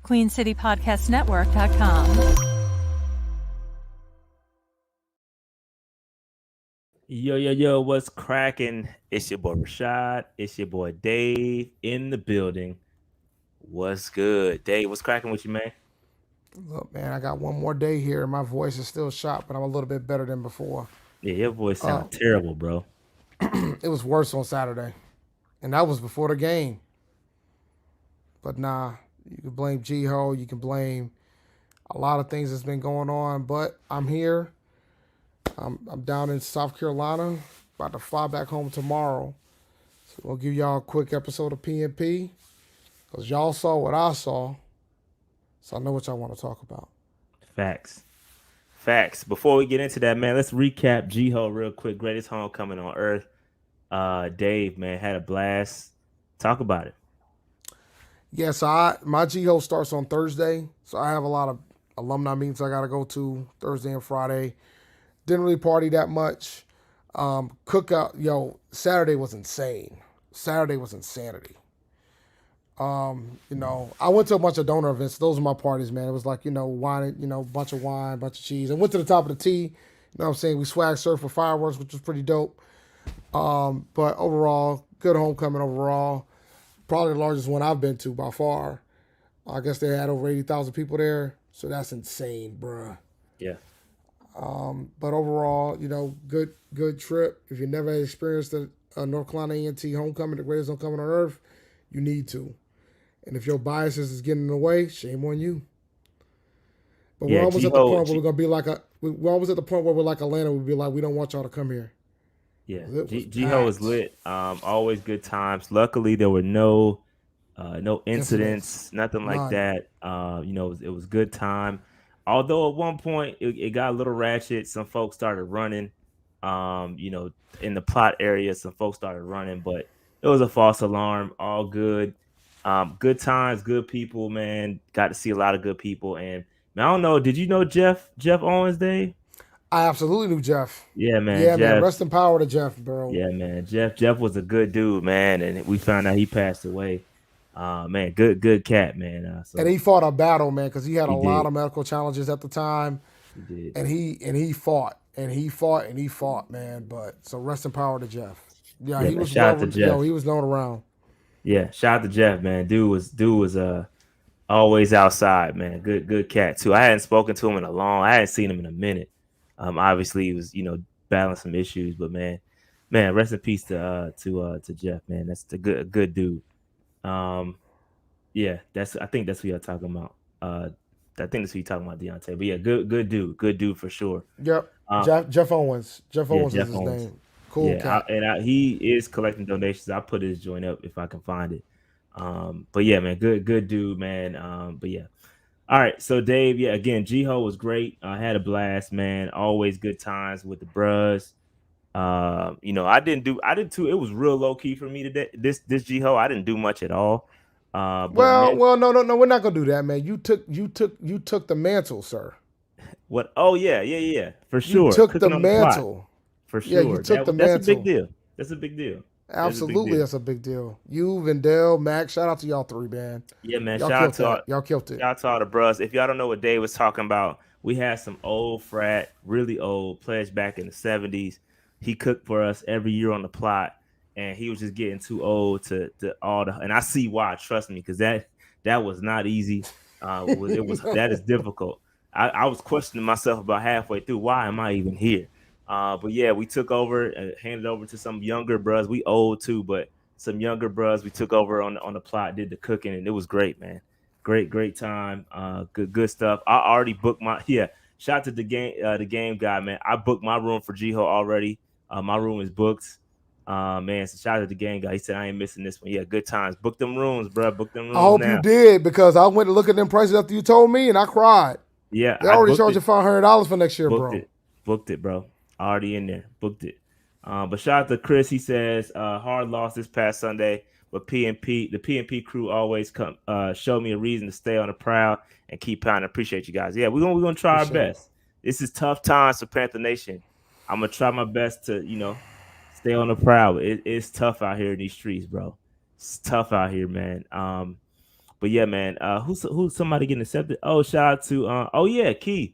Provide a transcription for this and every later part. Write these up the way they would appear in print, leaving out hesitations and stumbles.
QueenCityPodcastNetwork.com. Yo, what's cracking? It's your boy Rashad. It's your boy Dave in the building. What's good? Dave, what's cracking with you, man? Look, man, I got one more day here. My voice is still shot, but I'm a little bit better than before. Yeah, your voice sound terrible, bro. It was worse on Saturday, and that was before the game. But nah, you can blame G-Ho. You can blame a lot of things that's been going on. But I'm here. I'm down in South Carolina, about to fly back home tomorrow. So we'll give y'all a quick episode of PNP, because y'all saw what I saw, so I know what y'all want to talk about. Facts. Before we get into that, man, let's recap G-Ho real quick. Greatest homecoming on earth. Dave, man, had a blast. Talk about it. Yeah, so my G-Ho starts on Thursday, so I have a lot of alumni meetings I got to go to Thursday and Friday. Didn't really party that much. Cookout, Saturday was insane. Saturday was insanity. I went to a bunch of donor events. Those are my parties, man. It was like, wine, bunch of wine, bunch of cheese. I went to the top of the tee. You know what I'm saying? We swag surfed for fireworks, which was pretty dope. But overall, good homecoming overall. Probably the largest one I've been to by far. I guess they had over 80,000 people there. So that's insane, bruh. Yeah. But overall, good trip. If you never experienced the North Carolina A&T homecoming, the greatest homecoming on earth, you need to. And if your biases is getting in the way, shame on you. But we're almost at the point where we're gonna be like we're almost at the point where we're like Atlanta. We'd be like, we don't want y'all to come here. Yeah, G-Ho was lit. Always good times. Luckily, there were no incidents, nothing like that. It was good time. Although at one point it got a little ratchet. Some folks started running. In the plot area, some folks started running, but it was a false alarm. All good. Good times, good people, man. Got to see a lot of good people. And man, I don't know. Did you know Jeff Owens, Dave? I absolutely knew Jeff. Yeah, man. Yeah, Jeff, man. Rest in power to Jeff, bro. Yeah, man. Jeff was a good dude, man, and we found out he passed away. Man, good cat, man. And he fought a battle, man, because he had a lot of medical challenges at the time. He did. And he fought, man. But so rest in power to Jeff. Yeah, he was he was known around. Yeah, shout out to Jeff, man. Dude was always outside, man. Good cat too. I hadn't spoken to him I hadn't seen him in a minute. Obviously he was, battling some issues, but man, rest in peace to Jeff, man. That's a good dude. Yeah, I think that's who you're talking about. I think that's who you're talking about, Deontay. But yeah, good dude for sure. Yep. Jeff Owens. Jeff Owens is his name. Cool cat. He is collecting donations. I'll put his joint up if I can find it. But yeah, man, good dude, man. But yeah. All right, so Dave, yeah, again, G-Ho was great. I had a blast, man. Always good times with the bros. I did too. It was real low key for me today. This G-Ho, I didn't do much at all. No, we're not gonna do that, man. You took the mantle, sir. What? Oh yeah, for sure. You took the mantle. For sure. Yeah, you took the mantle. That's a big deal. Absolutely, that's a big deal. You, Vendell, Max, shout out to y'all three, man. Yeah, man. Y'all killed it. Shout out to all the bros. If y'all don't know what Dave was talking about, we had some old frat, really old pledge back in the 70s. He cooked for us every year on the plot, and he was just getting too old to all the. And I see why. Trust me, because that was not easy. That is difficult. I was questioning myself about halfway through. Why am I even here? But yeah, we took over and handed over to some younger bros. We old too, but some younger bros. We took over on the plot, did the cooking, and it was great, man. Great time. Good stuff. I already booked shout out to the game guy, man. I booked my room for G-Ho already. My room is booked. Man, so shout out to the game guy. He said I ain't missing this one. Yeah, good times. Book them rooms, bro. Book them rooms. I hope you did, because I went to look at them prices after you told me, and I cried. Yeah, they already charged you $500 for next year, Booked it, bro. Already in there. Booked it. But shout out to Chris. He says hard loss this past Sunday, but the PNP crew always come show me a reason to stay on the prowl and keep pounding. Appreciate you guys. Yeah, we're gonna try our best. This is tough times for Panther Nation. I'm gonna try my best to stay on the prowl. It's tough out here in these streets, bro. It's tough out here, man. But But yeah, man. Who's somebody getting accepted? Oh, shout out to oh yeah, Key.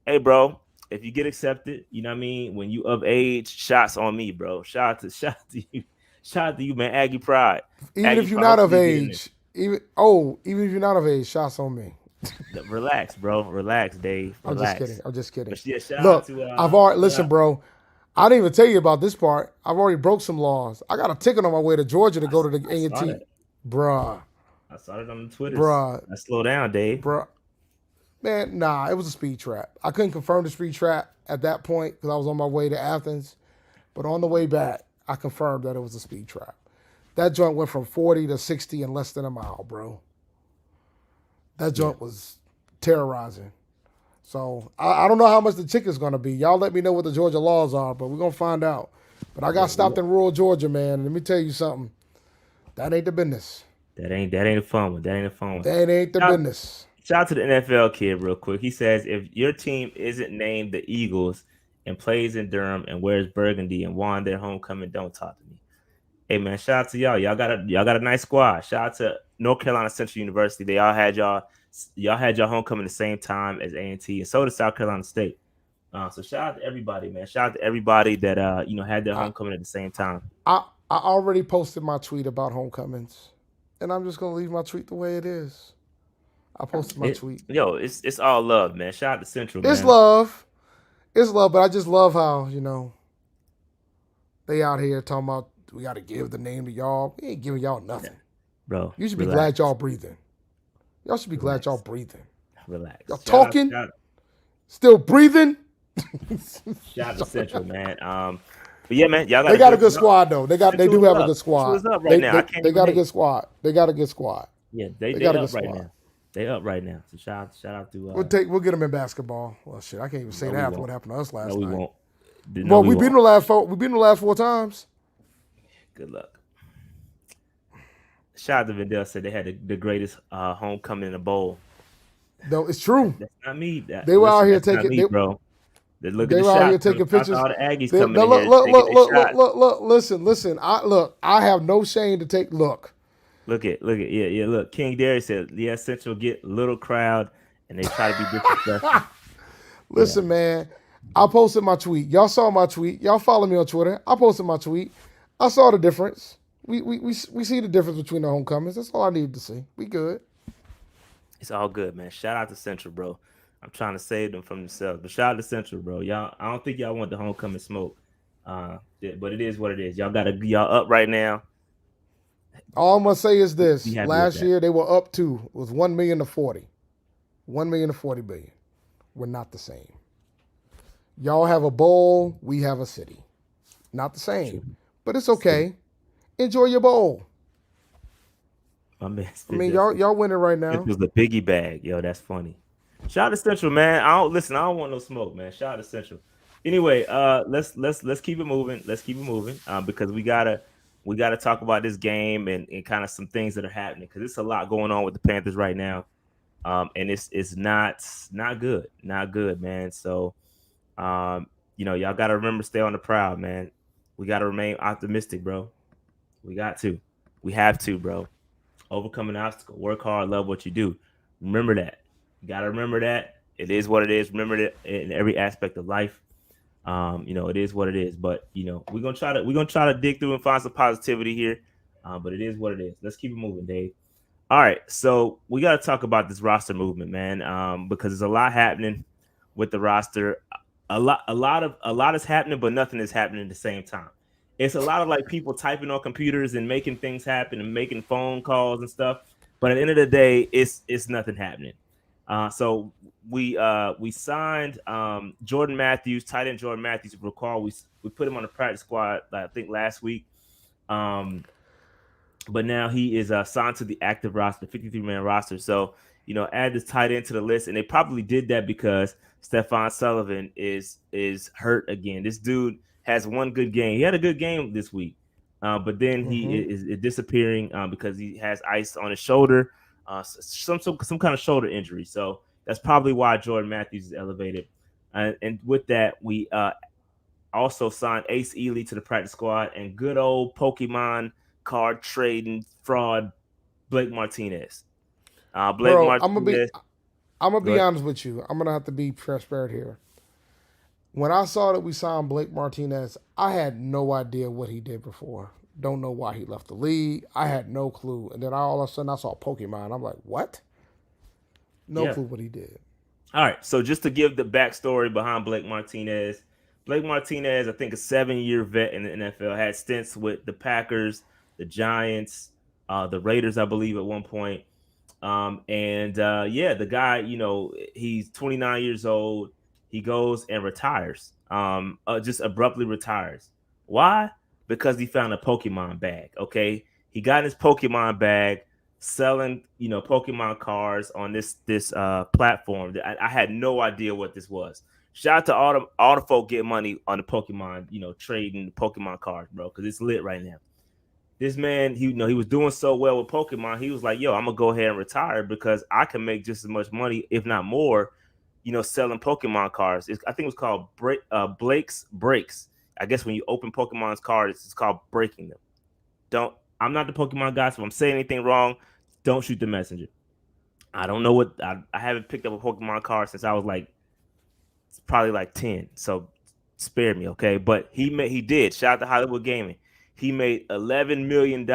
Hey, bro. If you get accepted, you know what I mean. When you of age, shots on me, bro. Shout out to you, shout out to you, man. Aggie Pride, Even Aggie if you're Pride. not of Hopefully you get in there. age, even if you're not of age, shots on me. Relax, bro. Relax, Dave. I'm just kidding. Relax. I'm just kidding. But yeah, shout out Look, to I've already shout listen, out. bro. I didn't even tell you about this part. I've already broke some laws. I got a ticket on my way to Georgia to go to the I saw A&T. that. Bruh, I saw it on the Twitters. bruh, Now slow down, Dave. bruh. Man, nah, it was a speed trap. I couldn't confirm the speed trap at that point because I was on my way to Athens. But on the way back, I confirmed that it was a speed trap. That joint went from 40 to 60 in less than a mile, bro. That Yeah. joint was terrorizing. So I don't know how much the ticket's going to be. Y'all let me know what the Georgia laws are, but we're going to find out. But I got stopped in rural Georgia, man. And let me tell you something. That ain't the business. That ain't a fun one. That ain't a fun one. That ain't the Shout, business. shout out to the NFL kid real quick. He says if your team isn't named the Eagles and plays in Durham and wears burgundy and won their homecoming, don't talk to me. Hey man, shout out to y'all. Y'all got a nice squad. Shout out to North Carolina Central University. They all had y'all had your homecoming the same time as A&T, and so did South Carolina State. So shout out to everybody, man. Shout out to everybody that had their homecoming at the same time. I already posted my tweet about homecomings, and I'm just going to leave my tweet the way it is. I posted my tweet. Yo, it's all love, man. Shout out to Central, It's man. love. It's love, but I just love how, they out here talking about we got to give the name to y'all. We ain't giving y'all nothing. Bro, You should be glad y'all breathing. Y'all should be glad y'all breathing. Relax. Y'all talking, still breathing. Shout out to Central, man. But yeah, man, y'all got They got a good squad though. They do have a good squad. Central is up right now. They got a good squad. They got a good squad. Yeah, they got a up good right squad. now. They up right now. So shout out to We'll get them in basketball. Well, shit, I can't even say that after what happened to us last no, we night. won't. Well, we beat them the last four. We beat them the last 4 times. Good luck. Shout out to Vendel said they had the greatest homecoming in a bowl. No, it's true. That's not me. They were out here taking, bro. They were out here taking pictures. All the Aggies They, coming now, in look, here look, taking look, their shots. look, listen. I have no shame to take. Look. Look at, yeah. Look, King Darius said, yeah, Central get little crowd and they try to be disrespectful. Listen, man, I posted my tweet. Y'all saw my tweet. Y'all follow me on Twitter. I posted my tweet. I saw the difference. We see the difference between the homecomings. That's all I needed to see. We good. It's all good, man. Shout out to Central, bro. I'm trying to save them from themselves, but shout out to Central, bro. Y'all, I don't think y'all want the homecoming smoke, but it is what it is. Y'all up right now. All I'm gonna say is this: Be happy with last that. year they were up to it was 1 million to 40, 1 million to 40 billion. We're not the same. Y'all have a bowl, we have a city. Not the same, but it's okay. Enjoy your bowl. My man, I mean, y'all winning right now. It was the piggy bag, yo. That's funny. Shout out to Central, man. I don't want no smoke, man. Shout out to Central. Anyway, let's keep it moving. Let's keep it moving. Because we gotta talk about this game and kind of some things that are happening because it's a lot going on with the Panthers right now. And it's not good, man. So, y'all gotta remember stay on the proud, man. We gotta remain optimistic, bro. We have to, bro. Overcome an obstacle, work hard, love what you do. Remember that. You gotta remember that. It is what it is. Remember that in every aspect of life. It is what it is. But we're gonna try to dig through and find some positivity here. But it is what it is. Let's keep it moving, Dave. All right, so we got to talk about this roster movement, man, because there's a lot happening with the roster. A lot is happening, but nothing is happening at the same time. It's a lot of like people typing on computers and making things happen and making phone calls and stuff. But at the end of the day, it's nothing happening. So we signed Jordan Matthews, tight end Jordan Matthews. If you recall, we put him on the practice squad, I think last week. But now he is signed to the active roster, 53-man roster. So, add this tight end to the list. And they probably did that because Stephon Sullivan is hurt again. This dude has one good game. He had a good game this week. But then he is disappearing because he has ice on his shoulder, some kind of shoulder injury. So that's probably why Jordan Matthews is elevated. And with that, we also signed Ace Ely to the practice squad and good old Pokemon card trading fraud Blake Martinez. Blake Bro, Martinez. I'm gonna Go be ahead. honest with you. I'm gonna have to be transparent here. When I saw that we signed Blake Martinez, I had no idea what he did before. Don't know why he left the league. I had no clue. And then all of a sudden I saw Pokemon. I'm like, what? No Yeah. clue what he did. All right. So just to give the backstory behind Blake Martinez, I think a 7-year vet in the NFL, had stints with the Packers, the Giants, the Raiders, I believe, at one point. And yeah, the guy, he's 29 years old. He goes and retires. Just abruptly retires. Why? Because he found a Pokemon bag. Okay, he got his Pokemon bag selling, Pokemon cards on this platform. That I had no idea what this was. Shout out to all the folk getting money on the Pokemon, trading the Pokemon cards, bro, because it's lit right now. This man, he was doing so well with Pokemon. He was like, "Yo, I'm gonna go ahead and retire because I can make just as much money, if not more, selling Pokemon cards." I think it was called Blake's Breaks. I guess when you open Pokemon's cards, it's called breaking them. Don't. I'm not the Pokemon guy, so if I'm saying anything wrong, don't shoot the messenger. I don't know what I haven't picked up a Pokemon card since I was like probably like 10. So spare me, okay? But he did. Shout out to Hollywood Gaming. He made $11 million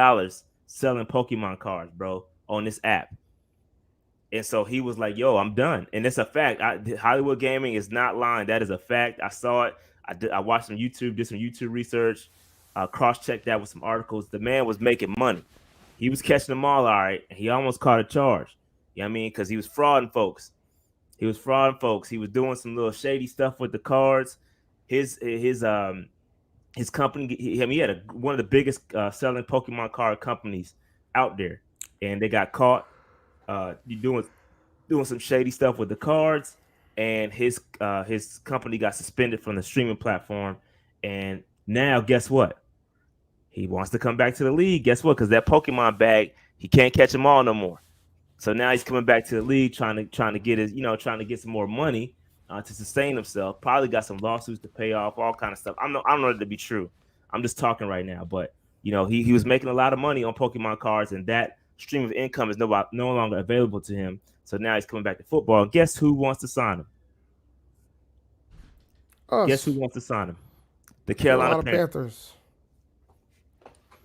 selling Pokemon cards, bro, on this app. And so he was like, "Yo, I'm done." And it's a fact. Hollywood Gaming is not lying. That is a fact. I saw it. I watched some YouTube, did some YouTube research, cross-checked that with some articles. The man was making money. He was catching them all right. And he almost caught a charge. You know what I mean? Because he was frauding folks. He was doing some little shady stuff with the cards. His company. He had one of the biggest selling Pokemon card companies out there, and they got caught doing some shady stuff with the cards, and his company got suspended from the streaming platform. And now, guess what? He wants to come back to the league. Guess what? Because that Pokemon bag, he can't catch them all no more. So now he's coming back to the league, trying to get trying to get some more money to sustain himself. Probably got some lawsuits to pay off, all kind of stuff. I don't know that to be true. I'm just talking right now, but he was making a lot of money on Pokemon cards, and that stream of income is no longer available to him. So now he's coming back to football. And guess who wants to sign him? Guess who Us, wants to sign him? The Carolina Carolina Panthers. Panthers.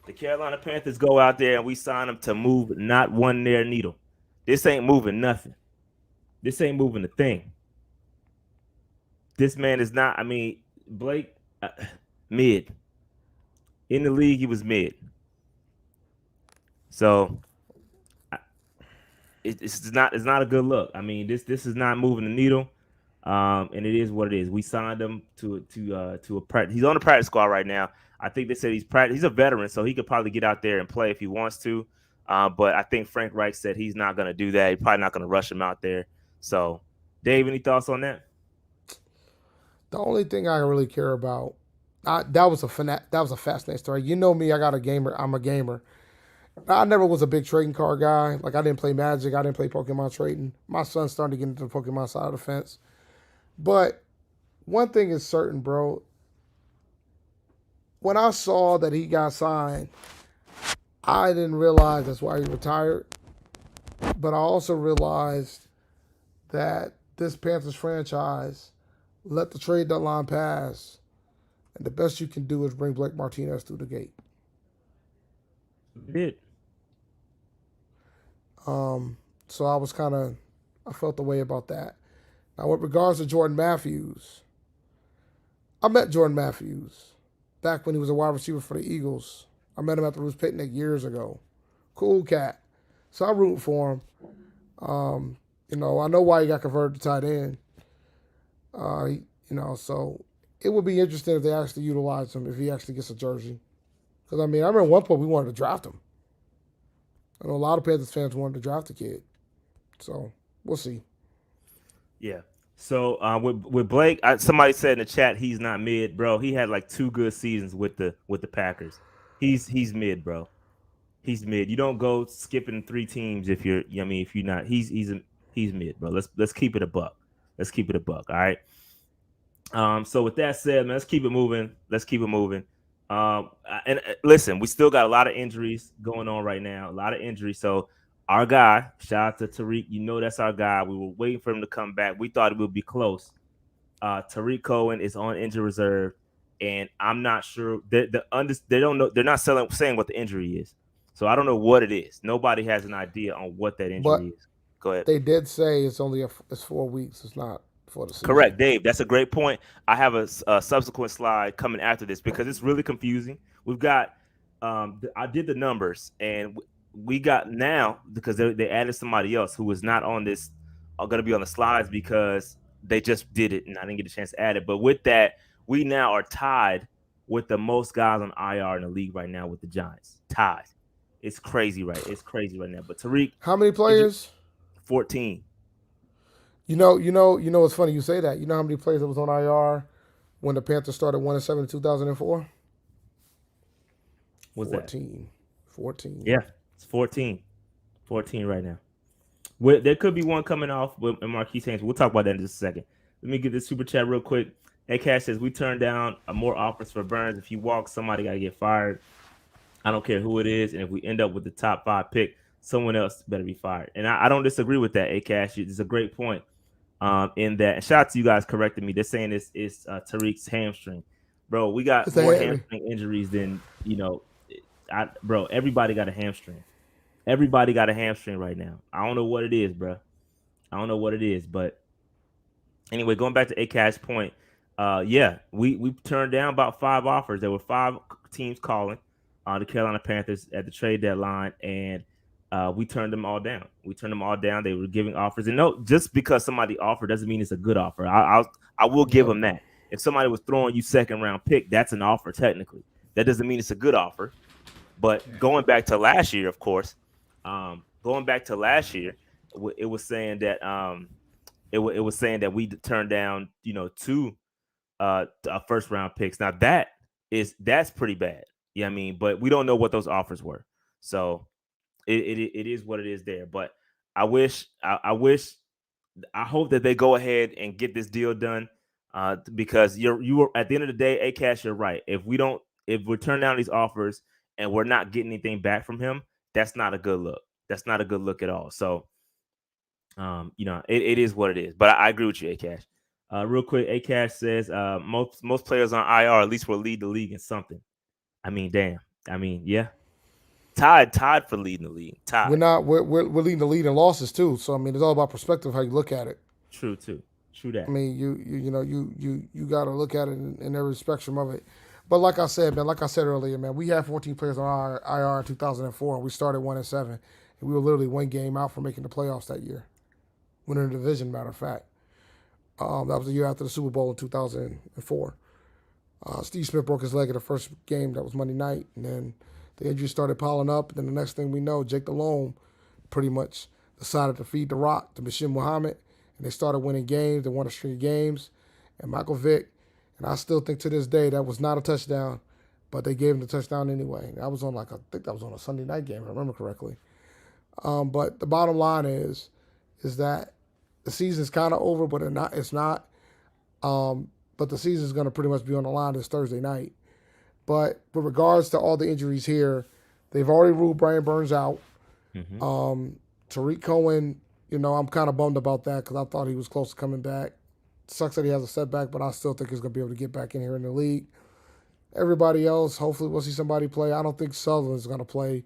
The Carolina Panthers go out there and we sign him to move not one near needle. This ain't moving nothing. This ain't moving a thing. This man is not. I mean, Blake, mid in the league, he was mid. So it's not a good look. I mean, this is not moving the needle. And it is what it is. We signed him to a practice. He's on the practice squad right now. I think they said he's a veteran, so he could probably get out there and play if he wants to. But I think Frank Reich said he's not going to do that. He's probably not going to rush him out there. So, Dave, any thoughts on that? The only thing I really care about, that was a fascinating story. You know me, I got a gamer. I'm a gamer. I never was a big trading card guy. Like I didn't play Magic. I didn't play Pokemon trading. My son's starting to get into the Pokemon side of the fence. But one thing is certain, bro. When I saw that he got signed, I didn't realize that's why he retired. But I also realized that this Panthers franchise let the trade deadline pass, and the best you can do is bring Blake Martinez through the gate. He did. So I felt the way about that. Now, with regards to Jordan Matthews, I met Jordan Matthews back when he was a wide receiver for the Eagles. I met him at the Roost Picnic years ago. Cool cat. So I root for him. I know why he got converted to tight end. So it would be interesting if they actually utilize him if he actually gets a jersey. Because I remember at one point we wanted to draft him. I know a lot of Panthers fans wanted to draft the kid. So we'll see. Yeah. So with Blake, somebody said in the chat he's not mid, bro. He had like 2 good seasons with the Packers. He's mid, bro. He's mid. You don't go skipping 3 teams if you're. If you're not, he's mid, bro. Let's keep it a buck. Let's keep it a buck. All right. So with that said, man, let's keep it moving. And listen, we still got a lot of injuries going on right now. A lot of injuries. So our guy, shout out to Tariq. You know that's our guy. We were waiting for him to come back. We thought it would be close. Tariq Cohen is on injury reserve, and I'm not sure. They don't know. They're not saying what the injury is, so I don't know what it is. Nobody has an idea on what that injury But is. Go ahead. they did say it's only it's 4 weeks. It's not for the season. Correct, Dave. That's a great point. I have a subsequent slide coming after this because it's really confusing. We've got, I did the numbers, and we got now because they added somebody else who was not on this, going to be on the slides because they just did it, and I didn't get a chance to add it. But with that, we now are tied with the most guys on IR in the league right now with the Giants. Tied. It's crazy, right? It's crazy right now. But Tariq, How many players? 14. It's funny you say that. You know how many players that was on IR when the Panthers started 1-7 in 2004? What's that? 14. 14. Yeah, it's 14. 14 right now. There could be one coming off with Marquise Haynes. We'll talk about that in just a second. Let me get this super chat real quick. Hey, Cash says, we turned down more offers for Burns. If he walks, somebody got to get fired. I don't care who it is. And if we end up with the top 5 pick, someone else better be fired. And I don't disagree with that, Cash. It's a great point in that. And shout out to you guys correcting me. They're saying it's Tariq's hamstring. Bro, we got It's more a hamstring injuries than, bro, everybody got a hamstring. Everybody got a hamstring right now. I don't know what it is, bro. I don't know what it is, but anyway, going back to Acash's point, yeah, we turned down about 5 offers. There were 5 teams calling the Carolina Panthers at the trade deadline, and we turned them all down. We turned them all down. They were giving offers, and no, just because somebody offered doesn't mean it's a good offer. I will give them that. If somebody was throwing you second round pick, that's an offer technically. That doesn't mean it's a good offer. But going back to last year, of course, going back to last year, it was saying that it was saying that we turned down 2 first round picks. Now that's pretty bad. Yeah, I mean, but we don't know what those offers were, so it is what it is there. But I hope that they go ahead and get this deal done because you were at the end of the day, Acash, you're right. If we turn down these offers and we're not getting anything back from him, that's not a good look. That's not a good look at all. So, it is what it is. But I agree with you, Acash. Real quick, Acash says most players on IR at least will lead the league in something. I mean, damn. I mean, yeah. Tied for leading the league. Tied. We're leading the lead in losses too. So I mean, it's all about perspective how you look at it. True too. True that. I mean, you got to look at it in every spectrum of it. But like I said, man, like I said earlier, man, we had 14 players on our IR in 2004, and we started 1-7, and we were literally 1 game out from making the playoffs that year, winning the division. Matter of fact, that was the year after the Super Bowl in 2004. Steve Smith broke his leg in the first game. That was Monday night, and then the injuries started piling up. And then the next thing we know, Jake Delhomme pretty much decided to feed the rock to Bashir Muhammad, and they started winning games. They won a string of games, and Michael Vick. And I still think to this day that was not a touchdown, but they gave him the touchdown anyway. That was on I think that was on a Sunday night game, if I remember correctly. But the bottom line is that the season's kind of over, but it's not. But the season's going to pretty much be on the line this Thursday night. But with regards to all the injuries here, they've already ruled Brian Burns out. Mm-hmm. Tariq Cohen, I'm kind of bummed about that because I thought he was close to coming back. Sucks that he has a setback, but I still think he's going to be able to get back in here in the league. Everybody else, hopefully we'll see somebody play. I don't think Sutherland's going to play.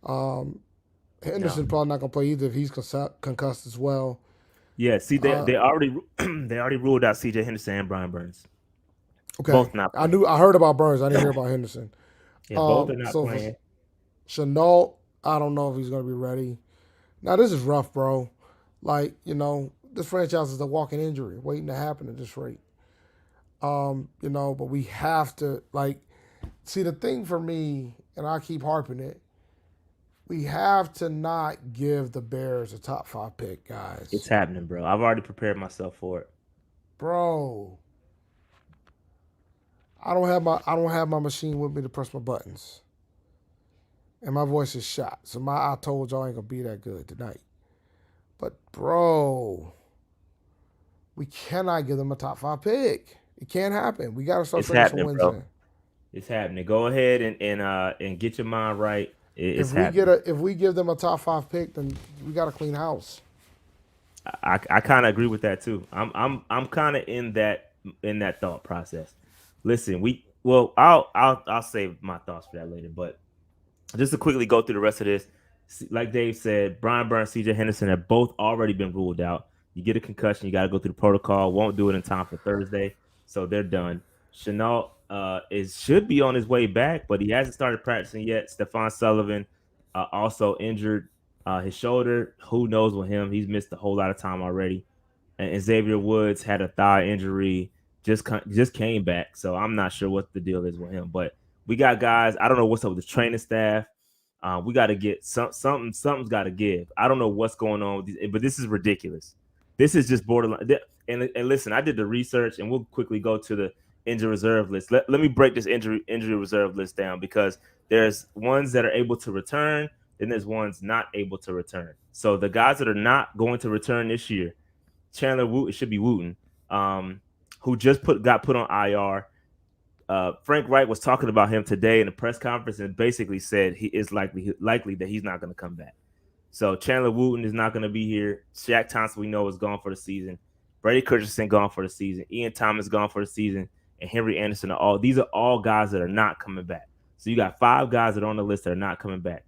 Henderson probably not going to play either if he's concussed as well. Yeah, see, they already they already ruled out C.J. Henderson and Brian Burns. Okay, both not playing. I heard about Burns. I didn't hear about Henderson. Yeah, both are not playing. Chenault, I don't know if he's going to be ready. Now this is rough, bro. Like this franchise is a walking injury waiting to happen at this rate. But we have to see the thing for me, and I keep harping it. We have to not give the Bears a top 5 pick, guys. It's happening, bro. I've already prepared myself for it. Bro. I don't have my machine with me to press my buttons. And my voice is shot. So I told y'all ain't gonna be that good tonight. But bro, we cannot give them a top 5 pick. It can't happen. We gotta start trading some wins in. It's happening. Go ahead and get your mind right. It's happening. If we give them a top 5 pick, then we got a clean house. I kind of agree with that too. I'm kind of in that thought process. Listen, I'll save my thoughts for that later. But just to quickly go through the rest of this, like Dave said, Brian Burns, CJ Henderson have both already been ruled out. You get a concussion, you got to go through the protocol. Won't do it in time for Thursday, so they're done. Chenault is should be on his way back, but he hasn't started practicing yet. Stephon Sullivan also injured his shoulder. Who knows with him? He's missed a whole lot of time already. And Xavier Woods had a thigh injury, just came back. So I'm not sure what the deal is with him. But we got guys. I don't know what's up with the training staff. We got to get something's got to give. I don't know what's going on with these, but this is ridiculous. This is just borderline. And listen, I did the research, and we'll quickly go to the injury reserve list. Let me break this injury reserve list down because there's ones that are able to return, then there's ones not able to return. So the guys that are not going to return this year, Chandler Wooten, it should be Wooten, who just got put on IR. Frank Wright was talking about him today in a press conference and basically said he is likely that he's not going to come back. So Chandler Wooten is not going to be here. Shaq Thompson, we know, is gone for the season. Brady Christensen gone for the season. Ian Thomas gone for the season. And Henry Anderson these are all guys that are not coming back. So you got 5 guys that are on the list that are not coming back.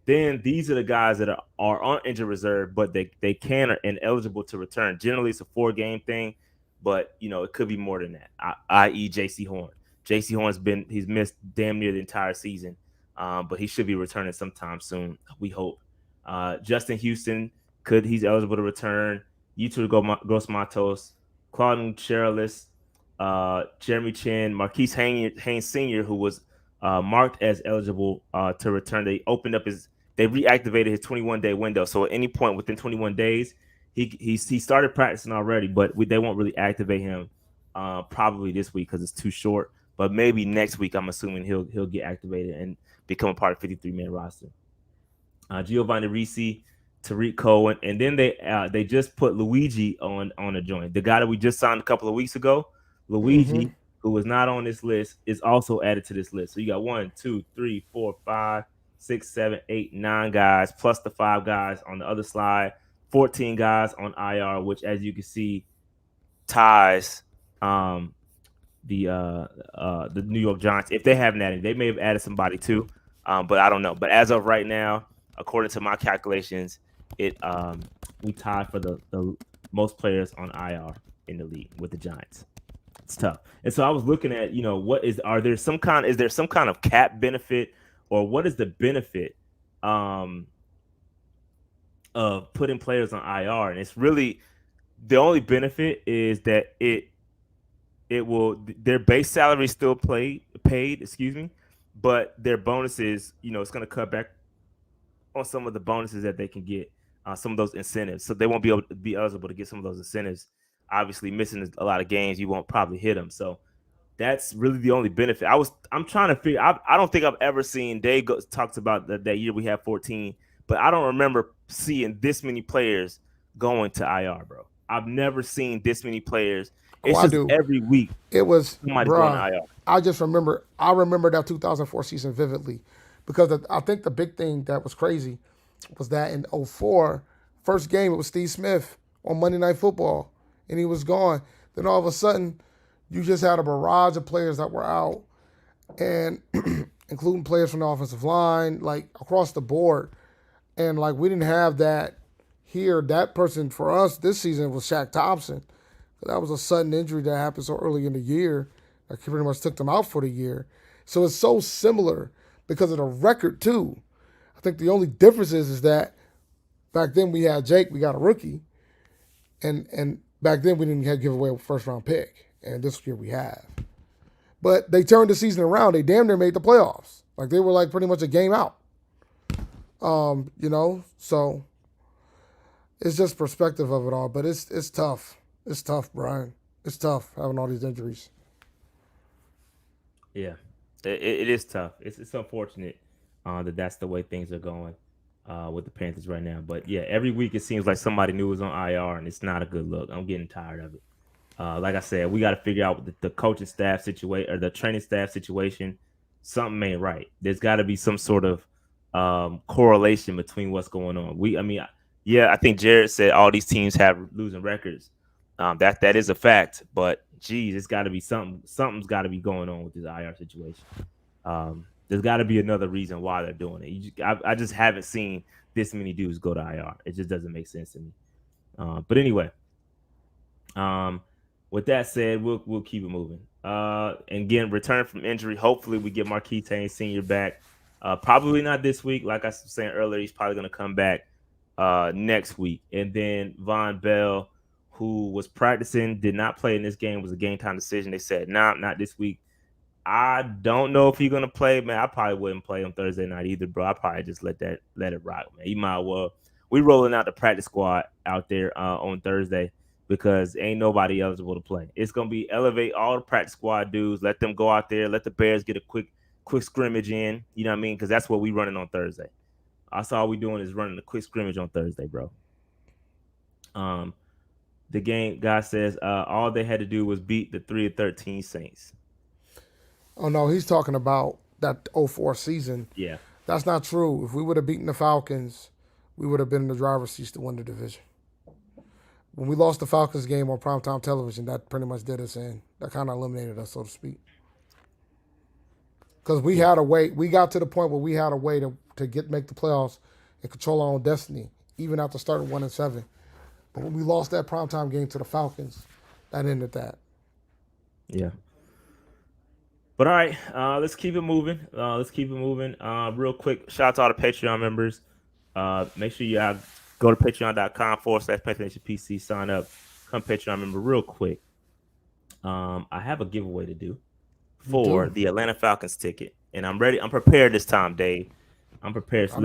Then these are the guys that are on injured reserve, but they can and eligible to return. Generally, it's a 4-game thing, but it could be more than that. I.e., J.C. Horn. J.C. Horn's he's missed damn near the entire season, but he should be returning sometime soon. We hope. Justin Houston he's eligible to return. Yutur Gross Matos, Claudin Cherilus, Jeremy Chin, Marquise Haynes Sr., who was marked as eligible to return. They reactivated his 21-day window. So at any point within 21 days, he started practicing already, but they won't really activate him probably this week because it's too short. But maybe next week, I'm assuming he'll get activated and become a part of 53-man roster. Giovanni Ricci, Tariq Cohen, and then they just put Luigi on a joint. The guy that we just signed a couple of weeks ago, Luigi, who was not on this list, is also added to this list. So you got 1, 2, 3, 4, 5, 6, 7, 8, 9 guys, plus the 5 guys on the other slide, 14 guys on IR, which, as you can see, ties the New York Giants. If they haven't added, they may have added somebody too, but I don't know. But as of right now, according to my calculations, we tied for the most players on IR in the league with the Giants. It's tough. And so I was looking at, is there some kind of cap benefit, or what is the benefit of putting players on IR? And it's really the only benefit is that their base salary is still paid, but their bonuses, it's going to cut back on some of the bonuses that they can get, some of those incentives. So they won't be able to be eligible to get some of those incentives. Obviously, missing a lot of games, you won't probably hit them. So that's really the only benefit. I'm trying to figure. I don't think I've ever seen. Dave talks about that year we had 14, but I don't remember seeing this many players going to IR, bro. I've never seen this many players. It's just every week. It was somebody's going to IR. I remember that 2004 season vividly, because I think the big thing that was crazy was that in 2004, first game, it was Steve Smith on Monday Night Football, and he was gone. Then all of a sudden, you just had a barrage of players that were out, and including players from the offensive line, like across the board. And like we didn't have that here. That person for us this season was Shaq Thompson. That was a sudden injury that happened so early in the year that pretty much took them out for the year. So it's so similar because of the record too. I think the only difference is that back then we had Jake, we got a rookie, and back then we didn't have to give away a first round pick, and this year we have. But they turned the season around. They damn near made the playoffs. Like they were like pretty much a game out. So it's just perspective of it all. But it's tough. It's tough, Brian. It's tough having all these injuries. Yeah, it is tough. It's unfortunate that's the way things are going with the Panthers right now. But yeah, every week it seems like somebody new is on IR, and it's not a good look. I'm getting tired of it. Like I said, we got to figure out the coaching staff situation or the training staff situation. Something ain't right. There's got to be some sort of correlation between what's going on. I think Jared said all these teams have losing records. That is a fact, but geez, it's got to be something. Something's got to be going on with this IR situation. There's got to be another reason why they're doing it. I just haven't seen this many dudes go to IR. It just doesn't make sense to me. But anyway, with that said, we'll keep it moving. And again, return from injury. Hopefully, we get Marquis Tane Sr. back. Probably not this week. Like I was saying earlier, he's probably going to come back next week. And then Von Bell, who was practicing, did not play in this game. It was a game time decision. They said, nah, not this week. I don't know if he's going to play, man. I probably wouldn't play on Thursday night either, bro. I probably just let it rock, man. You might well. We rolling out the practice squad out there on Thursday because ain't nobody eligible to play. It's going to be elevate all the practice squad dudes. Let them go out there. Let the Bears get a quick scrimmage in. You know what I mean? Because that's what we running on Thursday. That's all we doing is running a quick scrimmage on Thursday, bro. The game, guy says, all they had to do was beat the 3-13 Saints. Oh, no, he's talking about that 04 season. Yeah. That's not true. If we would have beaten the Falcons, we would have been in the driver's seat to win the division. When we lost the Falcons game on primetime television, that pretty much did us in. That kind of eliminated us, so to speak. Because we had a way. We got to the point where we had a way to make the playoffs and control our own destiny, even after starting 1-7. But when we lost that primetime game to the Falcons, that ended that. Yeah. But all right, let's keep it moving. Real quick, shout out to all the Patreon members. Make sure you go to patreon.com/PattonPC, sign up, become Patreon member real quick. I have a giveaway to do for the Atlanta Falcons ticket, and I'm ready. I'm prepared this time, Dave. I'm prepared. So I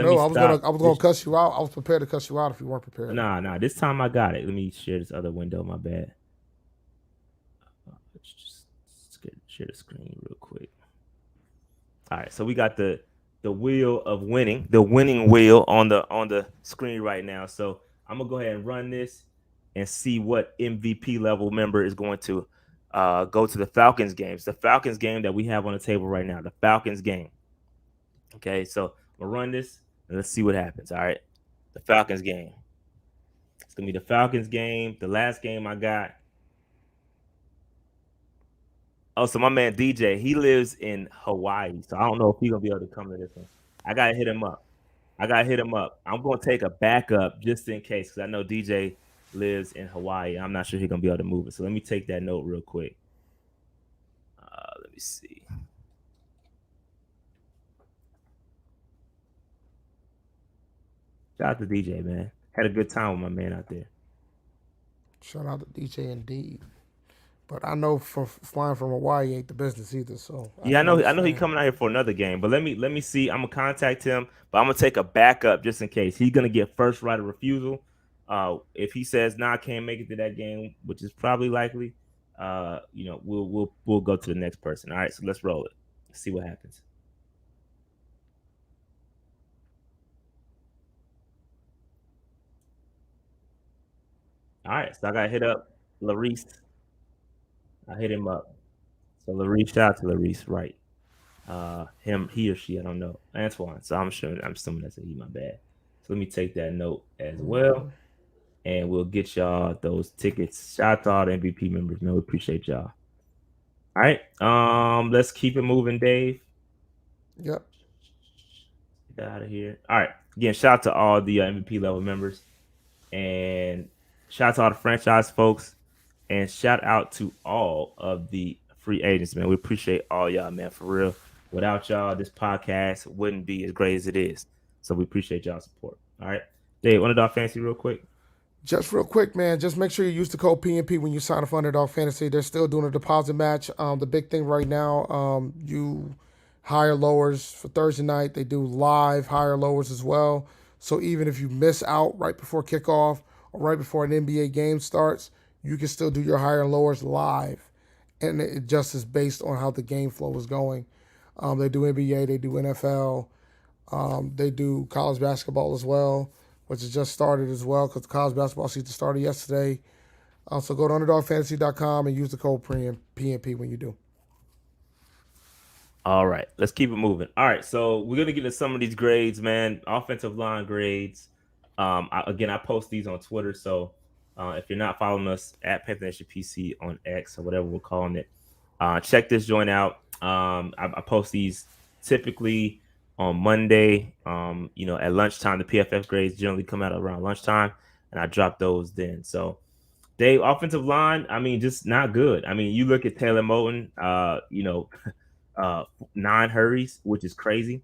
was gonna cuss you out. I was prepared to cuss you out if you weren't prepared. Nah. This time I got it. Let me share this other window. My bad. Share the screen real quick. All right, so we got the wheel of winning, the winning wheel on the screen right now. So I'm gonna go ahead and run this and see what MVP level member is going to go to the Falcons games. The Falcons game that we have on the table right now. The Falcons game. Okay, so I'm gonna run this and let's see what happens. All right, the Falcons game. It's gonna be the Falcons game. The last game I got. Oh, so my man DJ, he lives in Hawaii, so I don't know if he's gonna be able to come to this one. I gotta hit him up. I'm gonna take a backup just in case, because I know DJ lives in Hawaii. I'm not sure he's gonna be able to move it. So let me take that note real quick. Let me see. Shout out to DJ, man. Had a good time with my man out there. Shout out to DJ indeed. But I know from flying from Hawaii ain't the business either. So yeah, I know he's coming out here for another game. But let me see. I'm gonna contact him, but I'm gonna take a backup just in case. He's gonna get first right of refusal. If he says I can't make it to that game, which is probably likely, we'll go to the next person. All right, so let's roll it. Let's see what happens. All right, so I gotta hit up Larice. I hit him up. So Larice, shout out to Larice, right? He or she, I don't know. Antoine. So I'm assuming that's a he, my bad. So let me take that note as well. And we'll get y'all those tickets. Shout out to all the MVP members, man. We appreciate y'all. All right. Let's keep it moving, Dave. Yep. Get out of here. All right. Again, shout out to all the MVP level members. And shout out to all the franchise folks. And shout out to all of the free agents, man. We appreciate all y'all, man, for real. Without y'all, this podcast wouldn't be as great as it is. So we appreciate y'all support. All right. Dave, Underdog Fantasy real quick. Just real quick, man. Just make sure you use the code PNP when you sign up for Underdog Fantasy. They're still doing a deposit match. The big thing right now, you higher lowers for Thursday night. They do live higher lowers as well. So even if you miss out right before kickoff or right before an NBA game starts, you can still do your higher and lowers live. And it just is based on how the game flow is going. They do NBA, they do NFL, they do college basketball as well, which has just started as well because the college basketball season started yesterday. So go to UnderdogFantasy.com and use the code PNP when you do. All right, let's keep it moving. All right, so we're gonna get to some of these grades, man. Offensive line grades. I post these on Twitter, so if you're not following us at Panthers PC on X or whatever we're calling it, check this joint out. I post these typically on Monday. At lunchtime. The PFF grades generally come out around lunchtime, and I drop those then. So, Dave, offensive line. I mean, just not good. I mean, you look at Taylor Moton. Uh, 9 hurries, which is crazy.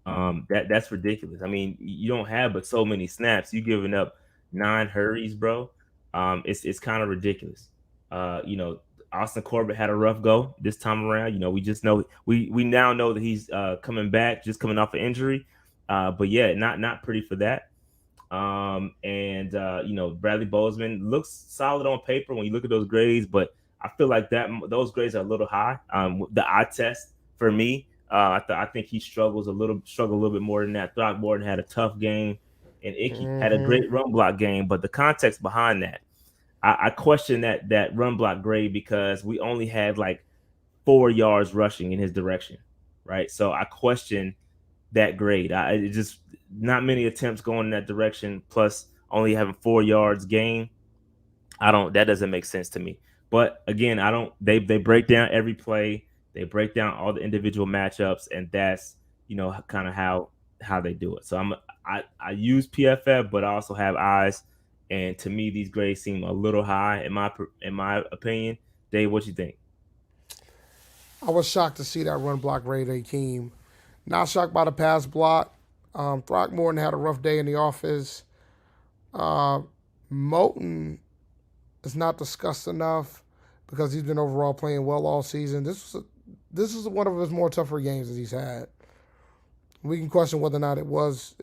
That's ridiculous. I mean, you don't have but so many snaps. You giving up 9 hurries, bro. It's kind of ridiculous. Austin Corbett had a rough go this time around. We just know we now know that he's coming back, just coming off an injury. But yeah, not pretty for that. Bradley Bozeman looks solid on paper when you look at those grades, but I feel like those grades are a little high. The eye test for me, I think he struggle a little bit more than that. Throckmorton had a tough game, and Icky had a great run block game, but the context behind that, I question that run block grade because we only had like 4 yards rushing in his direction, right? So I question that grade. It just not many attempts going in that direction, plus only having 4 yards gain. That doesn't make sense to me. But again, I don't they break down every play, they break down all the individual matchups, and that's kind of how they do it. So I use PFF, but I also have eyes, and to me these grades seem a little high in my opinion. Dave, what you think? I was shocked to see that run block grade Akeem. Not shocked by the pass block. Throckmorton had a rough day in the office. Uh, Moten is not discussed enough because he's been overall playing well all season. This is one of his more tougher games that he's had. We can question whether or not it was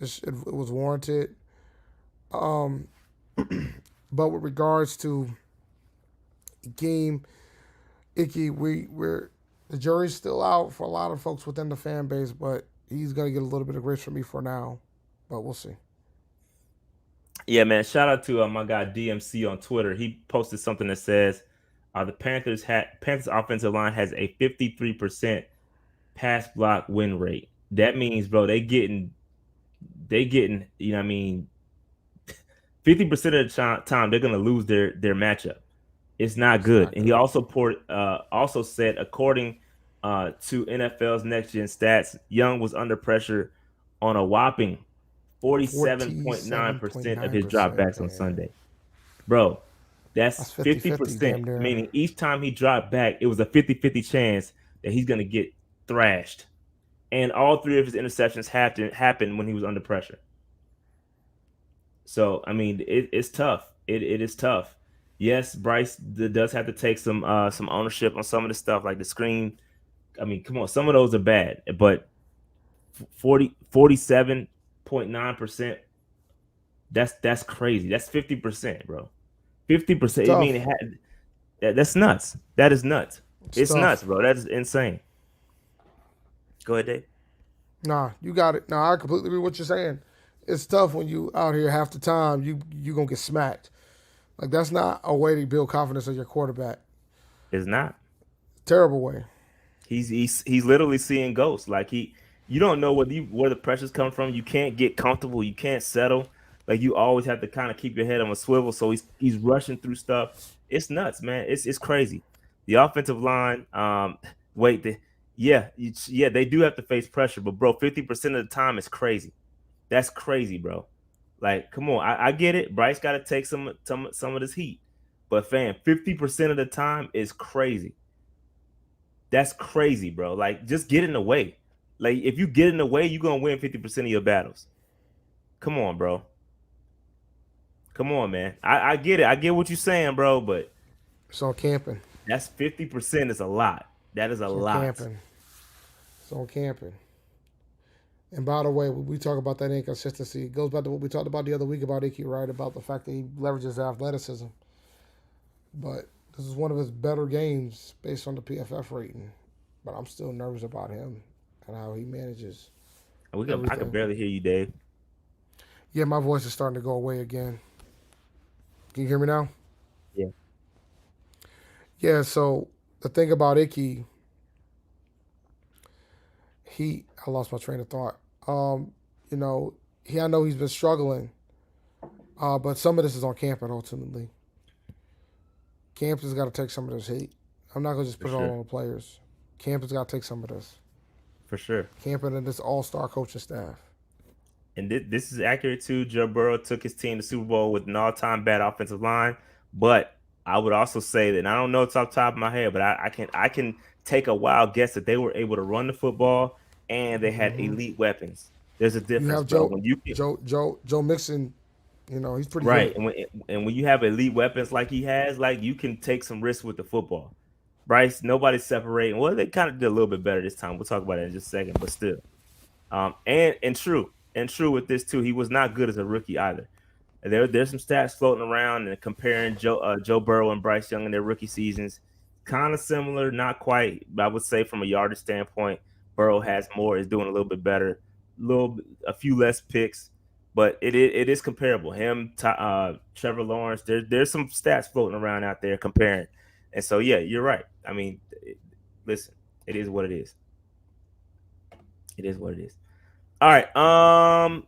warranted. Um, but with regards to game, Icky, we're the jury's still out for a lot of folks within the fan base, but he's gonna get a little bit of grace from me for now. But we'll see. Yeah, man. Shout out to my guy DMC on Twitter. He posted something that says the Panthers offensive line has a 53% pass block win rate. That means, bro, they getting, 50% of the time they're gonna lose their matchup. It's not good. And he also said, according to NFL's Next Gen Stats, Young was under pressure on a whopping 47.9% of his 47.9%, dropbacks on man. Sunday. Bro, that's That's 50-50, 50%, damn near. meaning each time he dropped back, it was a 50-50 chance that he's going to get thrashed. And all 3 of his interceptions happened when he was under pressure. So, I mean, it's tough. It is tough. Yes, Bryce does have to take some ownership on some of the stuff, like the screen. I mean, come on, some of those are bad, but 47.9%. That's crazy. That's 50%, bro. 50%. I mean, Tough. that's nuts. That is nuts. It's It's nuts, tough. bro. That is insane. Go ahead, Dave. Nah, you got it. Nah, I completely agree with what you're saying. It's tough when you out here half the time you gonna get smacked. Like that's not a way to build confidence in your quarterback. It's not. Terrible way. He's literally seeing ghosts. Like you don't know where the pressures come from. You can't get comfortable. You can't settle. Like you always have to kind of keep your head on a swivel. So he's rushing through stuff. It's nuts, man. It's crazy. The offensive line. Wait. Yeah, they do have to face pressure, but bro, 50% of the time is crazy. That's crazy, bro. Like, come on. I get it. Bryce got to take some of this heat, but fam, 50% of the time is crazy. That's crazy, bro. Like, just get in the way. Like, if you get in the way, you're gonna win 50% of your battles. Come on, bro. Come on, man. I get it. I get what you're saying, bro, but It's on camping. that's 50% is a lot. That is a It's on lot. camping. It's on camping. And by the way, when we talk about that inconsistency, it goes back to what we talked about the other week about Icky, right? About the fact that he leverages athleticism. But this is one of his better games based on the PFF rating. But I'm still nervous about him and how he manages I can everything. barely hear you, Dave. Yeah, my voice is starting to go away again. Can you hear me now? Yeah. Yeah, so the thing about Icky, I lost my train of thought. You know, I know he's been struggling, but some of this is on Campen ultimately. Campen's got to take some of this heat. I'm not gonna just For put it all sure. on the players. Campen's got to take some of this. For sure. Campen and this all-star coaching staff. And this is accurate too. Joe Burrow took his team to Super Bowl with an all-time bad offensive line, but I would also say that, and I don't know it's off the top of my head, but I can take a wild guess that they were able to run the football and they had Hmm. elite weapons. There's a You difference, have bro. When you get Joe Mixon. You know, he's pretty right, good. and when you have elite weapons like he has, like you can take some risks with the football. Bryce, nobody's separating. Well, they kind of did a little bit better this time. We'll talk about it in just a second, but still. And true with this too, he was not good as a rookie either. There's some stats floating around and comparing Joe Burrow and Bryce Young in their rookie seasons. Kind of similar, not quite. But I would say from a yardage standpoint, Burrow has more, is doing a little bit better, a few less picks, but it is comparable. Trevor Lawrence, there's some stats floating around out there comparing, and so yeah, you're right. I mean, listen, it is what it is. It is what it is. All right.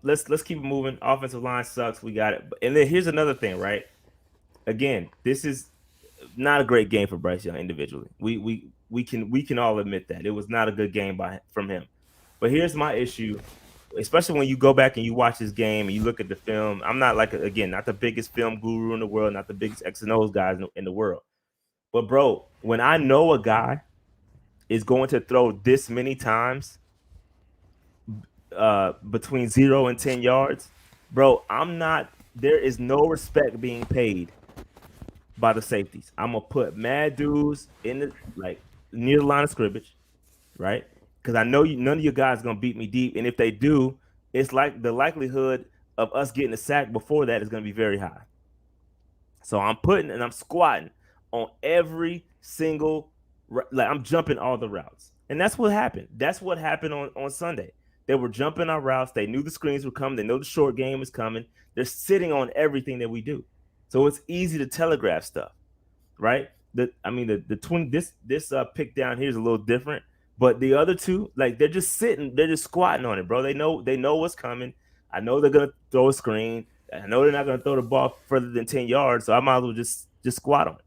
Let's keep it moving. Offensive line sucks. We got it. And then here's another thing, right? Again, this is not a great game for Bryce Young individually. We can all admit that. It was not a good game from him. But here's my issue, especially when you go back and you watch this game and you look at the film. I'm not again, not the biggest film guru in the world, not the biggest X and O's guys in the world. But bro, when I know a guy is going to throw this many times between 0 and 10 yards, bro, I'm not. There is no respect being paid by the safeties. I'm gonna put mad dudes in the near the line of scrimmage, right? Because I know none of you guys are gonna beat me deep, and if they do, it's like the likelihood of us getting a sack before that is gonna be very high. So I'm squatting on every single, like I'm jumping all the routes. And that's what happened. That's what happened on Sunday. They were jumping our routes. They knew the screens were coming. They know the short game is coming. They're sitting on everything that we do. So it's easy to telegraph stuff, right? The 20 this pick down here is a little different, but the other two, like they're just squatting on it, bro. They know what's coming. I know they're gonna throw a screen. I know they're not gonna throw the ball further than 10 yards, so I might as well just squat on it.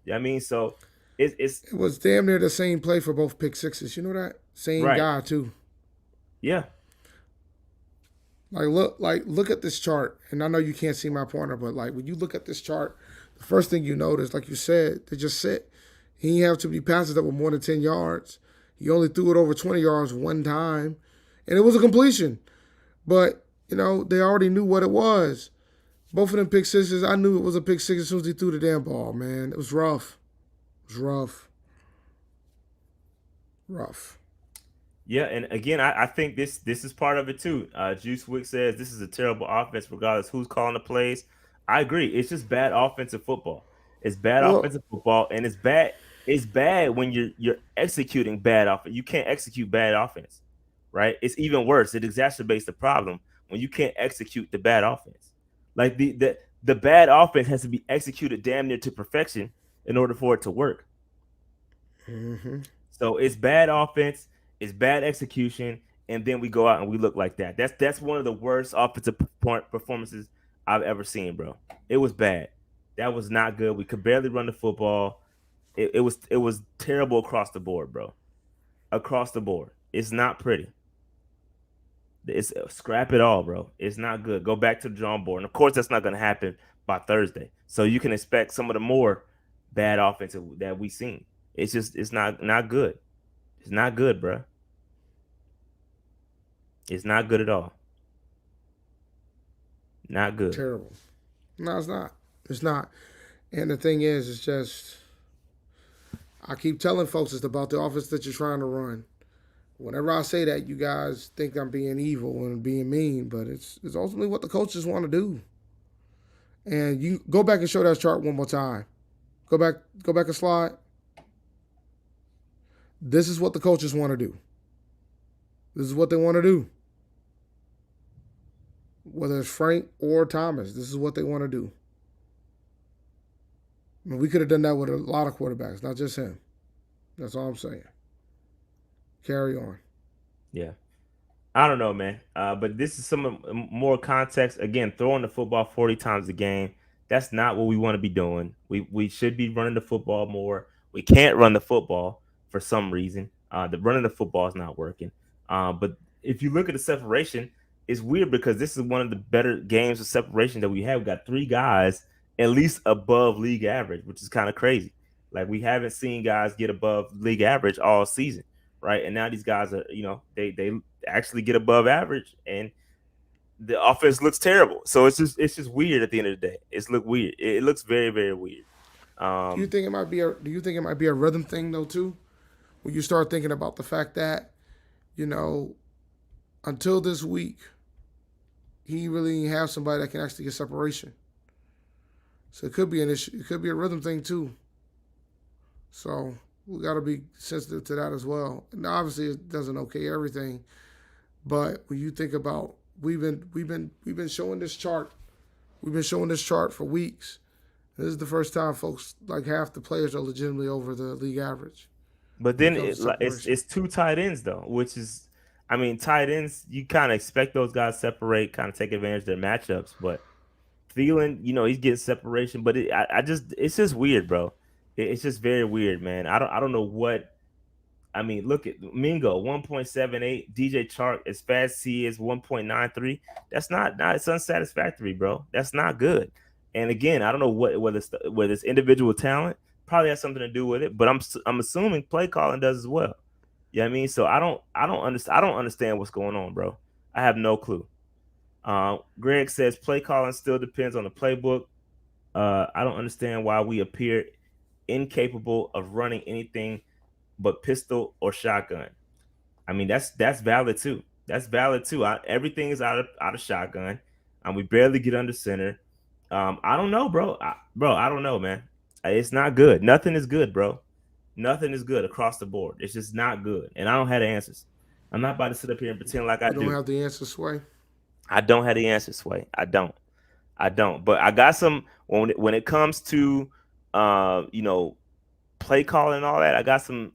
You know what I mean? So it's It was damn near the same play for both pick sixes. You know that same right. guy too. Yeah. Look at this chart, and I know you can't see my pointer, but like when you look at this chart, the first thing you notice, like you said, they just sit. He didn't have too many passes that were more than 10 yards. He only threw it over 20 yards one time, and it was a completion. But you know they already knew what it was. Both of them pick sixes, I knew it was a pick six as soon as he threw the damn ball. Man, it was rough. It was rough. Rough. Yeah, and again, I think this is part of it too. Juice Wick says this is a terrible offense, regardless who's calling the plays. I agree. It's just bad offensive football. It's bad Well, offensive football, and it's bad. It's bad when you're executing bad offense. You can't execute bad offense, right? It's even worse. It exacerbates the problem when you can't execute the bad offense. Like the bad offense has to be executed damn near to perfection in order for it to work. mm-hmm. So it's bad offense, it's bad execution, and then we go out and we look like that. That's one of the worst offensive performances I've ever seen, bro. It was bad. That was not good. We could barely run the football. It was terrible across the board, bro. Across the board. It's not pretty. It's scrap it all, bro. It's not good. Go back to the drawing board. And of course, that's not going to happen by Thursday. So you can expect some of the more bad offensive that we've seen. It's not good. It's not good, bro. It's not good at all. Not good. Terrible. No, it's not. It's not. And the thing is, it's just I keep telling folks it's about the offense that you're trying to run. Whenever I say that, you guys think I'm being evil and being mean, but it's ultimately what the coaches want to do. And you go back and show that chart one more time. Go back a slide. This is what the coaches want to do. This is what they want to do. Whether it's Frank or Thomas, this is what they want to do. I mean, we could have done that with a lot of quarterbacks, not just him. That's all I'm saying. Carry on. Yeah. I don't know, man. But this is more context. Again, throwing the football 40 times a game. That's not what we want to be doing. We should be running the football more. We can't run the football for some reason. The running the football is not working. But if you look at the separation, it's weird because this is one of the better games of separation that we have. We got three guys at least above league average, which is kind of crazy. Like we haven't seen guys get above league average all season, right? And now these guys are, they actually get above average, and the offense looks terrible. So it's just weird at the end of the day. It's look weird. It looks very very weird. Do you Um, think it might be a Do you think it might be a rhythm thing though too? When you start thinking about the fact that you know until this week he really didn't have somebody that can actually get separation. So it could be an issue. It could be a rhythm thing too. So we got to be sensitive to that as well. And obviously, it doesn't okay everything, but when you think about we've been showing this chart, we've been showing this chart for weeks. This is the first time, folks. Like half the players are legitimately over the league average but when it then comes to separation. it's two tight ends though, which is, I mean, tight ends you kind of expect those guys to separate, kind of take advantage of their matchups. But Thielen, he's getting separation, but it's just weird, bro. It's just very weird, man. I don't know what. I mean, look at Mingo, 1.78. DJ Chark, as fast as he is, 1.93. That's not it's unsatisfactory, bro. That's not good. And again, I don't know whether it's individual talent, probably has something to do with it, but I'm assuming play calling does as well. Yeah, I mean, so I don't understand what's going on, bro. I have no clue. Greg says play calling still depends on the playbook. I don't understand why we appear incapable of running anything but pistol or shotgun. I mean, that's valid too. That's valid too. Everything is out of shotgun. We barely get under center. I don't know, bro. I don't know, man. It's not good. Nothing is good, bro. Nothing is good across the board. It's just not good, and I don't have the answers. I'm not about to sit up here and pretend like I You don't do. have the answer, Sway. I don't have the answers, Sway. I don't. I don't. But I got some when it comes to you know play calling and all that. I got some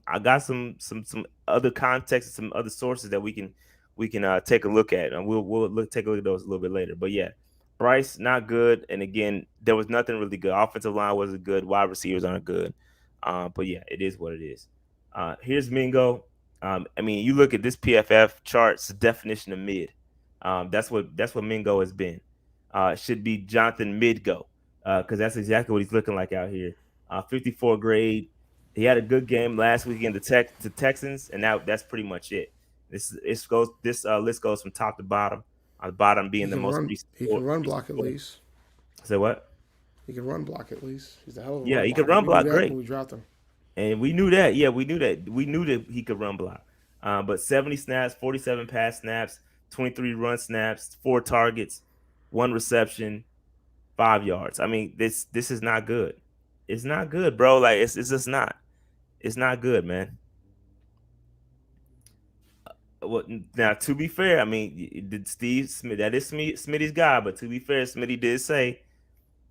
other context and some other sources that we can take a look at, and we'll take a look at those a little bit later. But yeah, Bryce not good, and again, there was nothing really good. Offensive line wasn't good. Wide receivers aren't good. But yeah, it is what it is. Here's Mingo. I mean, you look at this PFF chart's definition of mid. That's what Mingo has been. It should be Jonathan Midgo, because that's exactly what he's looking like out here. 54 grade. He had a good game last week against the Texans, and now that's pretty much it. This list goes from top to bottom. On the bottom being He the can most run. recent. He can run block at Score. least. Say what? He can run block at least. He's a hell of a Yeah, run he could blocker. run We knew block that great, when we drafted him. and we knew that. Yeah, we knew that. We knew that he could run block. But 70 snaps, 47 pass snaps, 23 run snaps, 4 targets, 1 reception, 5 yards. I mean, this is not good. It's not good, bro. Like it's just not. It's not good, man. Well, now to be fair, I mean, did Steve Smith, that is Smitty's guy, but to be fair, Smitty did say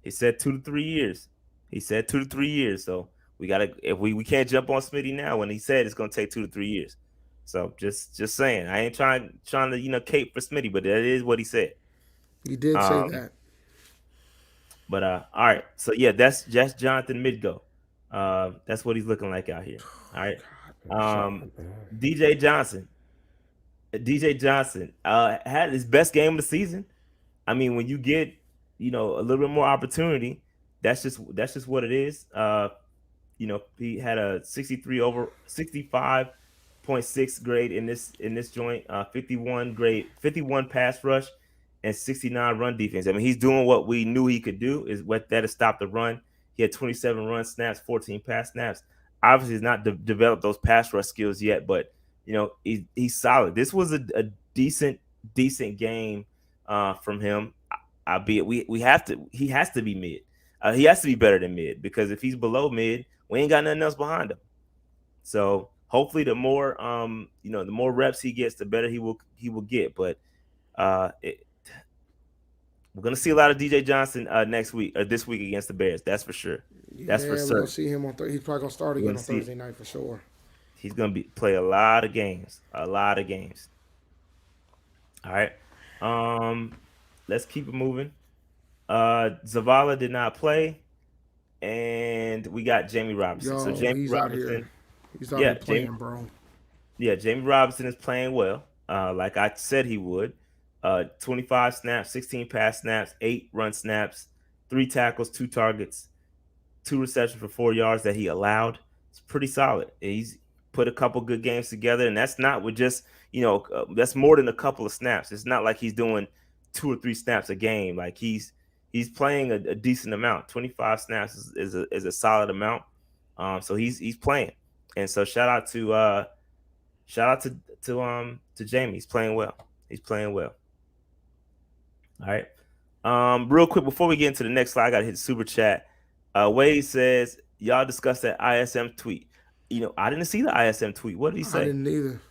he said 2 to 3 years. He said 2 to 3 years. So we gotta if we can't jump on Smitty now when he said it's gonna take 2 to 3 years. So just saying, I ain't trying to cape for Smitty, but that is what he said. He did say Um, that. but all right, so yeah, that's Jonathan Midgo. That's what he's looking like out here. All right, um, DJ Johnson. DJ Johnson had his best game of the season. I mean, when you get a little bit more opportunity, that's just what it is. He had a 65.6 grade in this joint, 51 grade, 51 pass rush, and 69 run defense. I mean, he's doing what we knew he could do, is what that has stopped the run. He had 27 run snaps, 14 pass snaps. Obviously, he's not developed those pass rush skills yet, but he's solid. This was a decent game from him. Albeit we have to he has to be mid. He has to be better than mid, because if he's below mid, we ain't got nothing else behind him. So hopefully the more reps he gets, the better he will get. But uh, it, we're gonna see a lot of DJ Johnson next week or this week against the Bears. That's for sure. That's for Yeah, we're gonna certain. see him on. He's probably gonna start We're again gonna on see Thursday night for sure. he's gonna play a lot of games, a lot of games. All right. Let's keep it moving. Zavala did not play, and we got Jamie Robinson. So Yo, Jamie he's out here. Robinson, He's out here yeah, Jamie, playing, bro. yeah, Jamie Robinson is playing well. Like I said he would. 25 snaps, 16 pass snaps, 8 run snaps, 3 tackles, 2 targets, 2 receptions for 4 yards that he allowed. It's pretty solid. He's put a couple good games together, and that's not with just that's more than a couple of snaps. It's not like he's doing 2 or 3 snaps a game. Like he's playing a decent amount. 25 snaps is a solid amount. So he's playing, and so shout out to Jamie. He's playing well. He's playing well. All right. Real quick before we get into the next slide, I gotta hit the super chat. Wade says, y'all discussed that ISM tweet. I didn't see the ISM tweet. What did he I say? didn't either.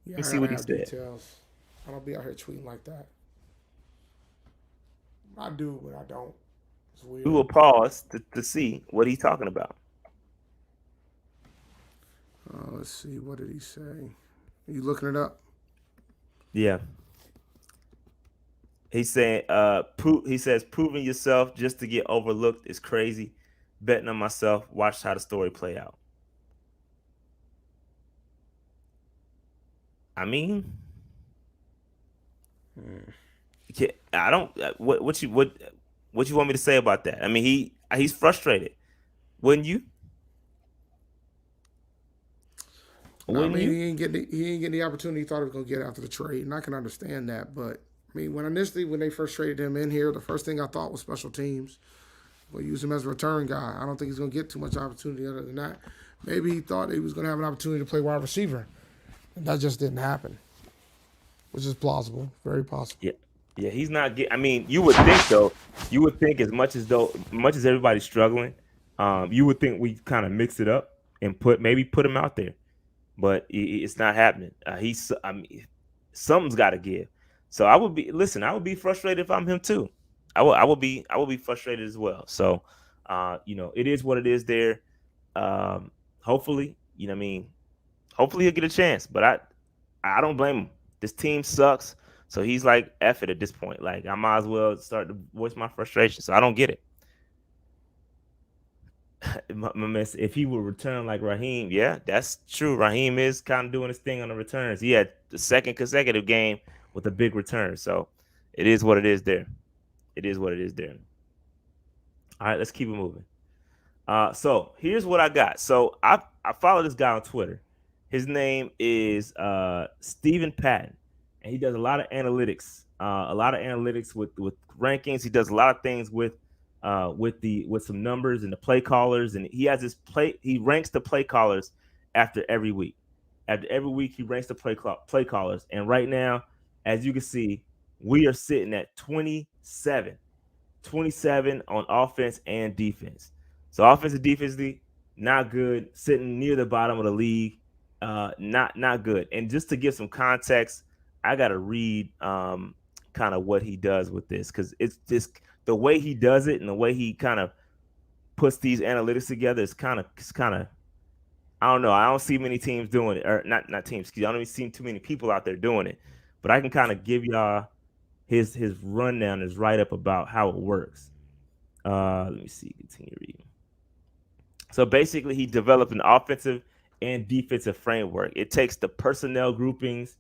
Let Yeah, me I see gotta what he have said. details. I don't be out here tweeting like that. I do, but I don't. It's weird. We will pause to see what he's talking about. Let's see. What did he say? Are you looking it up? Yeah. He's saying, he says, proving yourself just to get overlooked is crazy. Betting on myself. Watch how the story play out. I mean, I don't. What you want me to say about that? I mean, he's frustrated. Wouldn't you? I mean, he ain't getting the opportunity he thought he was gonna get after the trade, and I can understand that. But I mean, when they first traded him in here, the first thing I thought was special teams. We'll use him as a return guy. I don't think he's gonna get too much opportunity other than that. Maybe he thought he was gonna have an opportunity to play wide receiver, and that just didn't happen, which is plausible, very possible. Yeah, yeah. He's not getting. I mean, you would think though. You would think much as everybody's struggling, you would think we kind of mix it up and put him out there. But it's not happening. I mean, something's got to give. So I would be frustrated if I'm him too. I will be frustrated as well. So, it is what it is there. Hopefully, what I mean, hopefully he'll get a chance, but I don't blame him. This team sucks. So he's like, F it at this point. Like, I might as well start to voice my frustration. So I don't get it. If he would return like Raheem, yeah, that's true. Raheem is kind of doing his thing on the returns. He had the second consecutive game with a big return. So it is what it is there. It is what it is there. All right, let's keep it moving. So here's what I got. So I follow this guy on Twitter. His name is Stephen Patton, and he does a lot of analytics. With rankings. He does a lot of things with some numbers and the play callers, and he has his he ranks the play callers after every week. After every week, he ranks the play callers, and right now, as you can see, we are sitting at 27 on offense and defense. So offense and defensively, not good, sitting near the bottom of the league. Not good. And just to give some context, I gotta read kind of what he does with this, because it's just the way he does it and the way he kind of puts these analytics together is kind of I don't know. I don't see many teams doing it, or not teams. I don't even see too many people out there doing it. But I can kind of give y'all his rundown, is right up about how it works. Let me see. Continue reading. So basically, he developed an offensive and defensive framework. It takes the personnel groupings,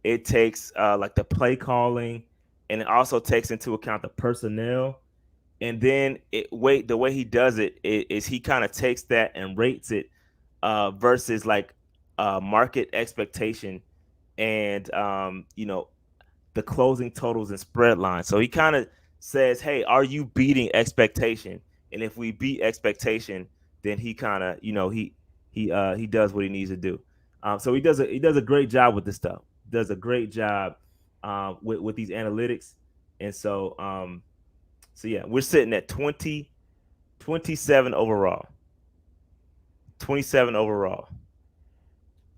it takes like the play calling, and it also takes into account the personnel. And then the way he does it is he kind of takes that and rates it versus like market expectation and the closing totals and spread lines. So he kind of says, "Hey, are you beating expectation?" And if we beat expectation, then he kind of he does what he needs to do. So he does a great job with this stuff. Does a great job with these analytics, and so yeah, we're sitting at 27 overall. 27 overall.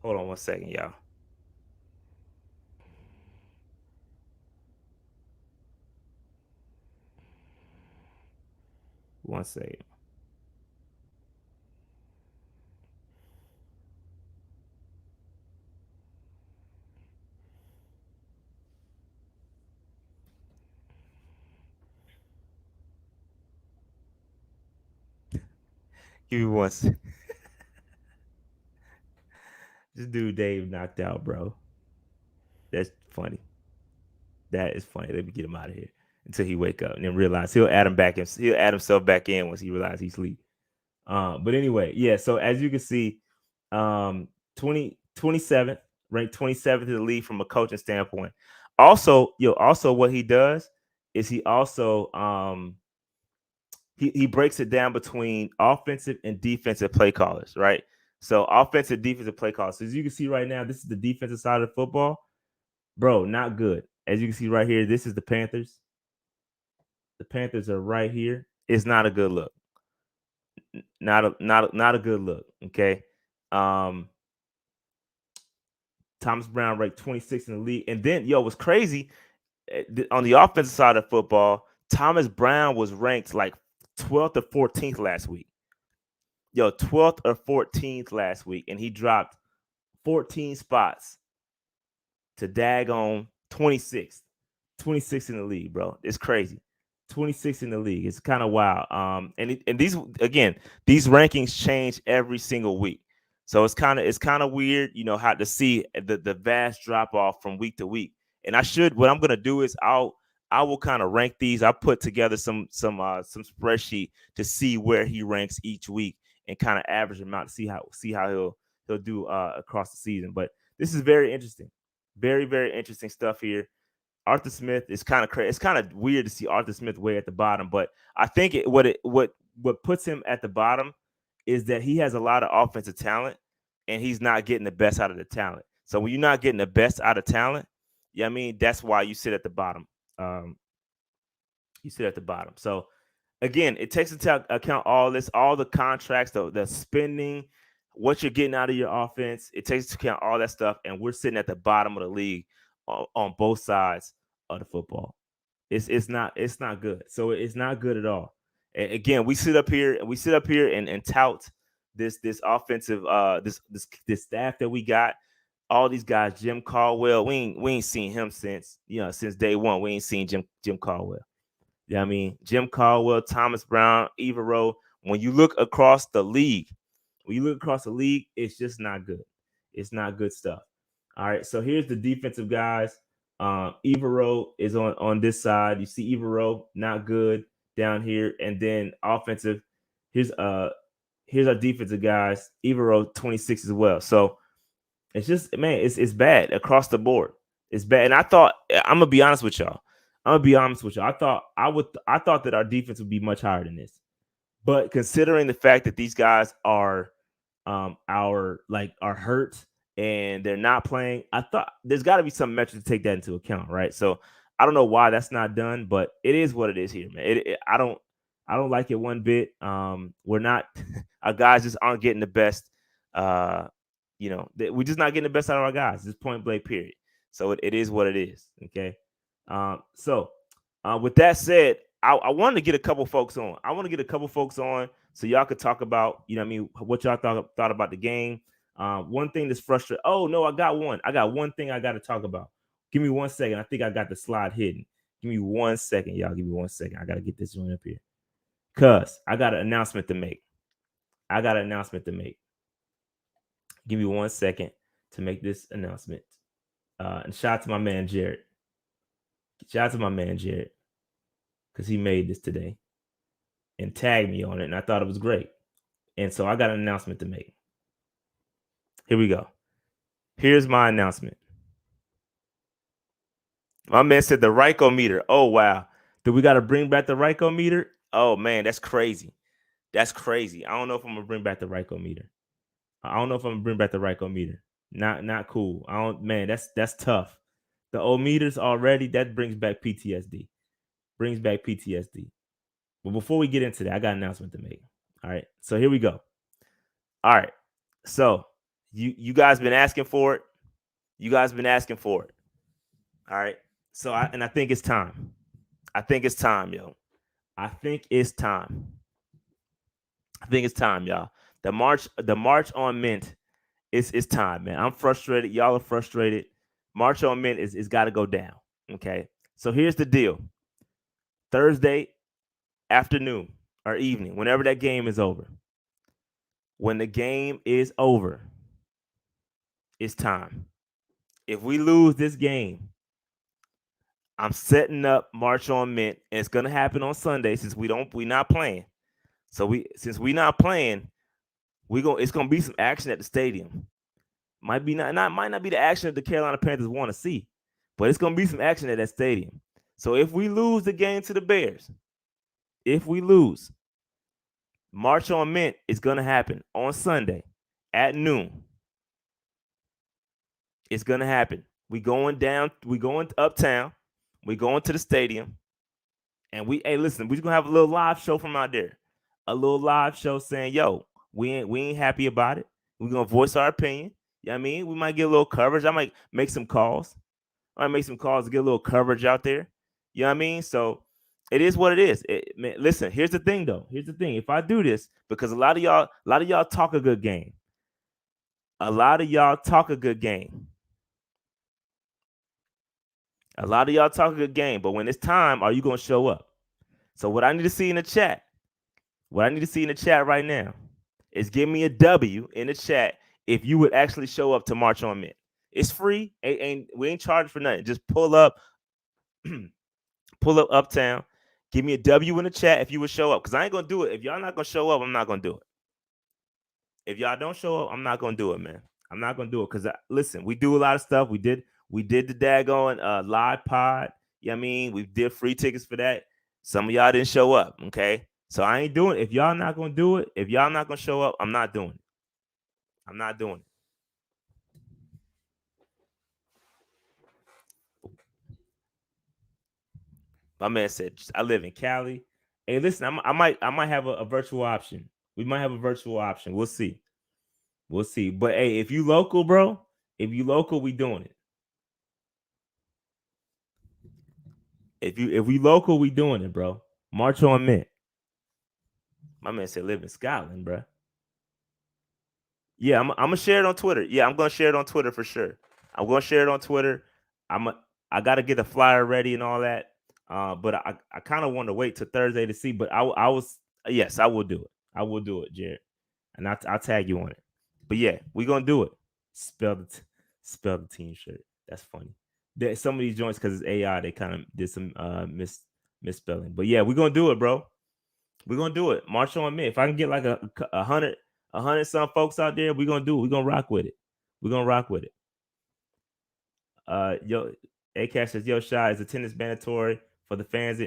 Hold on one second, y'all. One second. Give me once. This dude Dave knocked out, bro. That's funny. That is funny. Let me get him out of here until he wake up and then realize he'll add him back. He'll add himself back in once he realizes he's asleep. But anyway, yeah. So as you can see, 27th, ranked 27th in the league from a coaching standpoint. Also what he does is he also he breaks it down between offensive and defensive play callers, right? So offensive, defensive play callers. So as you can see right now, this is the defensive side of the football. Bro, not good. As you can see right here, this is the Panthers. The Panthers are right here. It's not a good look. Not a good look. Okay. Thomas Brown ranked 26 in the league. And then, what's crazy on the offensive side of football, Thomas Brown was ranked like 12th or 14th last week. 12th or 14th last week. And he dropped 14 spots to daggone 26th. 26 in the league, bro. It's crazy. 26 in the league. It's kind of wild. And these rankings change every single week. So it's kind of weird, how to see the vast drop off from week to week. And what I'm gonna do is I will kind of rank these. I put together some spreadsheet to see where he ranks each week and kind of average him out to see how he'll do across the season. But this is very interesting. Very, very interesting stuff here. Arthur Smith is kind of crazy. It's kind of weird to see Arthur Smith way at the bottom, but I think what puts him at the bottom is that he has a lot of offensive talent and he's not getting the best out of the talent. So when you're not getting the best out of talent, I mean, that's why you sit at the bottom. You sit at the bottom. So again, it takes into account all this, all the contracts, the spending, what you're getting out of your offense. It takes into account all that stuff, and we're sitting at the bottom of the league on both sides of the football. It's not good. So it's not good at all. And again, we sit up here and tout this offensive this staff that we got. All these guys, Jim Caldwell, we ain't seen him since day one. We ain't seen Jim Caldwell. I mean, Jim Caldwell, Thomas Brown, Evero. When you look across the league, it's just not good. It's not good stuff. All right, so here's the defensive guys. Evero is on this side. You see Evero, not good down here. And then offensive, here's our defensive guys. Evero 26 as well. So it's just, man, it's bad across the board. It's bad. And I'm gonna be honest with y'all. I thought that our defense would be much higher than this. But considering the fact that these guys are hurt and they're not playing, I thought there's got to be some metric to take that into account, right? So I don't know why that's not done, but it is what it is here, man. I don't like it one bit. We're not our guys just aren't getting the best. We're just not getting the best out of our guys. Just point blank, period. So it is what it is. Okay. With that said, I wanted to get a couple folks on. So y'all could talk about, what y'all thought about the game. One thing that's frustrating. Oh no, I got one thing I got to talk about. Give me 1 second. I think I got the slide hidden. Give me 1 second, y'all. Give me 1 second. I got to get this one up here. Cause I got an announcement to make. Give me 1 second to make this announcement. And shout out to my man Jared. Because he made this today and tagged me on it, and I thought it was great. And so I got an announcement to make. Here we go. Here's my announcement. My man said the Ryko meter. Oh, wow. Do we got to bring back the Ryko meter? Oh, man, that's crazy. I don't know if I'm going to bring back the Ryko meter. Not cool. That's tough. The old meters already, that brings back PTSD. But before we get into that, I got an announcement to make. All right. So here we go. All right. So you guys been asking for it. All right. So I think it's time. Yo. I think it's time, y'all. The march on Mint is time, man. I'm frustrated. Y'all are frustrated. March on Mint is got to go down. Okay. So here's the deal. Thursday afternoon or evening, whenever that game is over, when the game is over, it's time. If we lose this game, I'm setting up March on Mint, and it's gonna happen on Sunday since we not playing. So since we not playing, it's gonna be some action at the stadium. Might not be the action that the Carolina Panthers want to see, but it's gonna be some action at that stadium. So if we lose the game to the Bears, if we lose, March on Mint is gonna happen on Sunday at noon. It's gonna happen. We going uptown, we going to the stadium, and hey, listen, we're gonna have a little live show from out there. A little live show saying, yo, we ain't happy about it. We're gonna voice our opinion. You know what I mean? We might get a little coverage. I might make some calls. I might make some calls to get a little coverage out there. You know what I mean? So it is what it is. Man, listen, here's the thing though. Here's the thing. If I do this, because a lot of y'all talk a good game. A lot of y'all talk a good game. A lot of y'all talk a good game, but when it's time, are you gonna show up? So what I need to see in the chat, right now, is give me a W in the chat if you would actually show up to March on Mint. It's free. We ain't charged for nothing. Just pull up, uptown. Give me a W in the chat if you would show up, because I ain't gonna do it. If y'all not gonna show up, I'm not gonna do it. If y'all don't show up, I'm not gonna do it, man. I'm not gonna do it because listen, we do a lot of stuff. We did the daggone live pod. You know what I mean? We did free tickets for that. Some of y'all didn't show up. Okay. So I ain't doing it. If y'all not gonna do it, if y'all not gonna show up, I'm not doing it. I'm not doing it. My man said, I live in Cali. Hey, listen, I might have a virtual option. We might have a virtual option. We'll see. We'll see. But hey, if you local, bro, we doing it. If we local, we doing it, bro. March on Mint. My man said live in Scotland, bro. Yeah, I'm gonna share it on Twitter. Yeah, I'm gonna share it on Twitter for sure. I'm gonna share it on Twitter. I gotta get the flyer ready and all that. But I kind of want to wait till Thursday to see. But I will do it. I will do it, Jared, and I'll tag you on it. But yeah, we gonna do it. Spell the team shirt. That's funny. Some of these joints, because it's AI, they kind of did some misspelling. But yeah, we're gonna do it, bro. We're gonna do it. March on me. If I can get like a hundred some folks out there, we're gonna do it. We're gonna rock with it. We're gonna rock with it. Yo, A-Cash says, yo, Shy, is attendance mandatory for the fans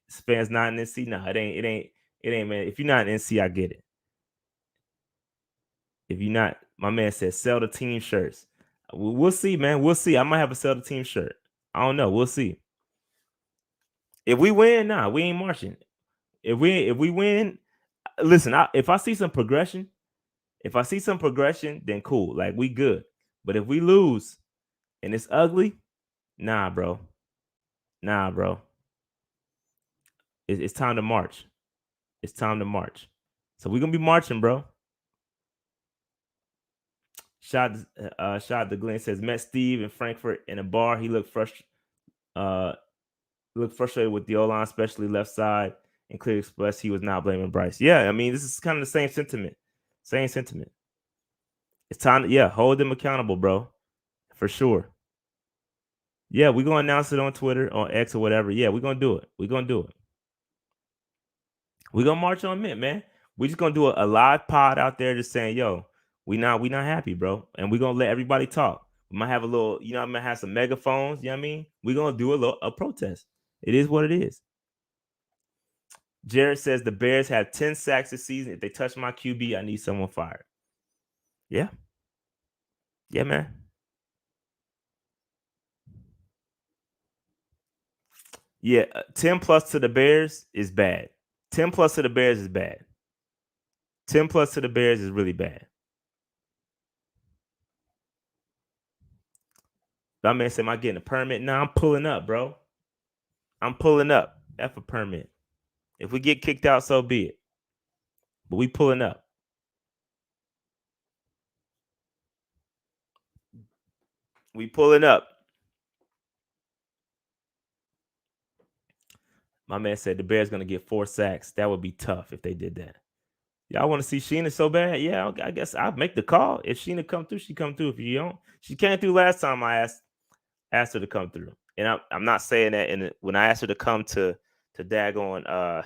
fans not in NC? No, it ain't, man. If you're not in NC, I get it. If you're not, my man says sell the team shirts. We'll see, man. We'll see. I might have a sell the team shirt. I don't know. We'll see. If we win, nah, we ain't marching. If we win, listen. If I see some progression, then cool. Like, we good. But if we lose and it's ugly, nah, bro. It's time to march. It's time to march. So we're gonna be marching, bro. Shot the Glenn says, met Steve in Frankfurt in a bar. He looked frustrated with the O-line, especially left side, and clearly expressed he was not blaming Bryce. Yeah, I mean, this is kind of the same sentiment. It's time to, hold them accountable, bro. For sure. Yeah, we're gonna announce it on Twitter, on X, or whatever. Yeah, we're gonna do it. We're gonna march on Mint, man. We're just gonna do a live pod out there, just saying, yo, we not happy, bro, and we're gonna let everybody talk. We might have a little, I might have some megaphones. You know what I mean? We're gonna do a protest. It is what it is. Jared says the Bears have 10 sacks this season. If they touch my QB, I need someone fired. Yeah, man. Yeah, 10 plus to the Bears is bad. 10 plus to the Bears is bad. 10 plus to the Bears is really bad. That man said, am I getting a permit? Nah, I'm pulling up, bro. I'm pulling up. F a permit. If we get kicked out, so be it. But we pulling up. We pulling up. My man said the Bears going to get 4 sacks. That would be tough if they did that. Y'all want to see Sheena so bad? Yeah, I guess I'll make the call. If Sheena come through, she come through. If you don't, she came through last time I asked her to come through. And I'm not saying that when I asked her to come to daggone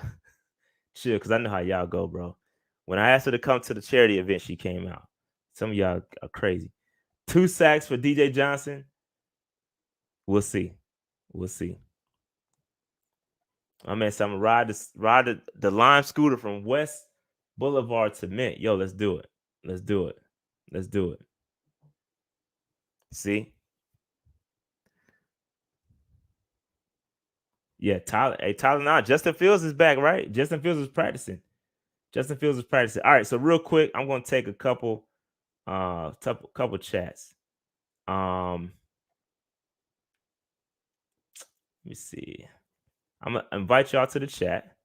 chill, because I know how y'all go, bro. When I asked her to come to the charity event, she came out. Some of y'all are crazy. 2 sacks for DJ Johnson. We'll see. We'll see. My man said, I'm gonna ride the Lime scooter from West Boulevard to Mint. Yo, let's do it. Let's do it. Let's do it. See? Yeah, Tyler. Hey, Tyler, now Justin Fields is back, right? Justin Fields is practicing. Justin Fields is practicing. All right, so real quick, I'm gonna take a couple chats. Let me see. I'm gonna invite y'all to the chat.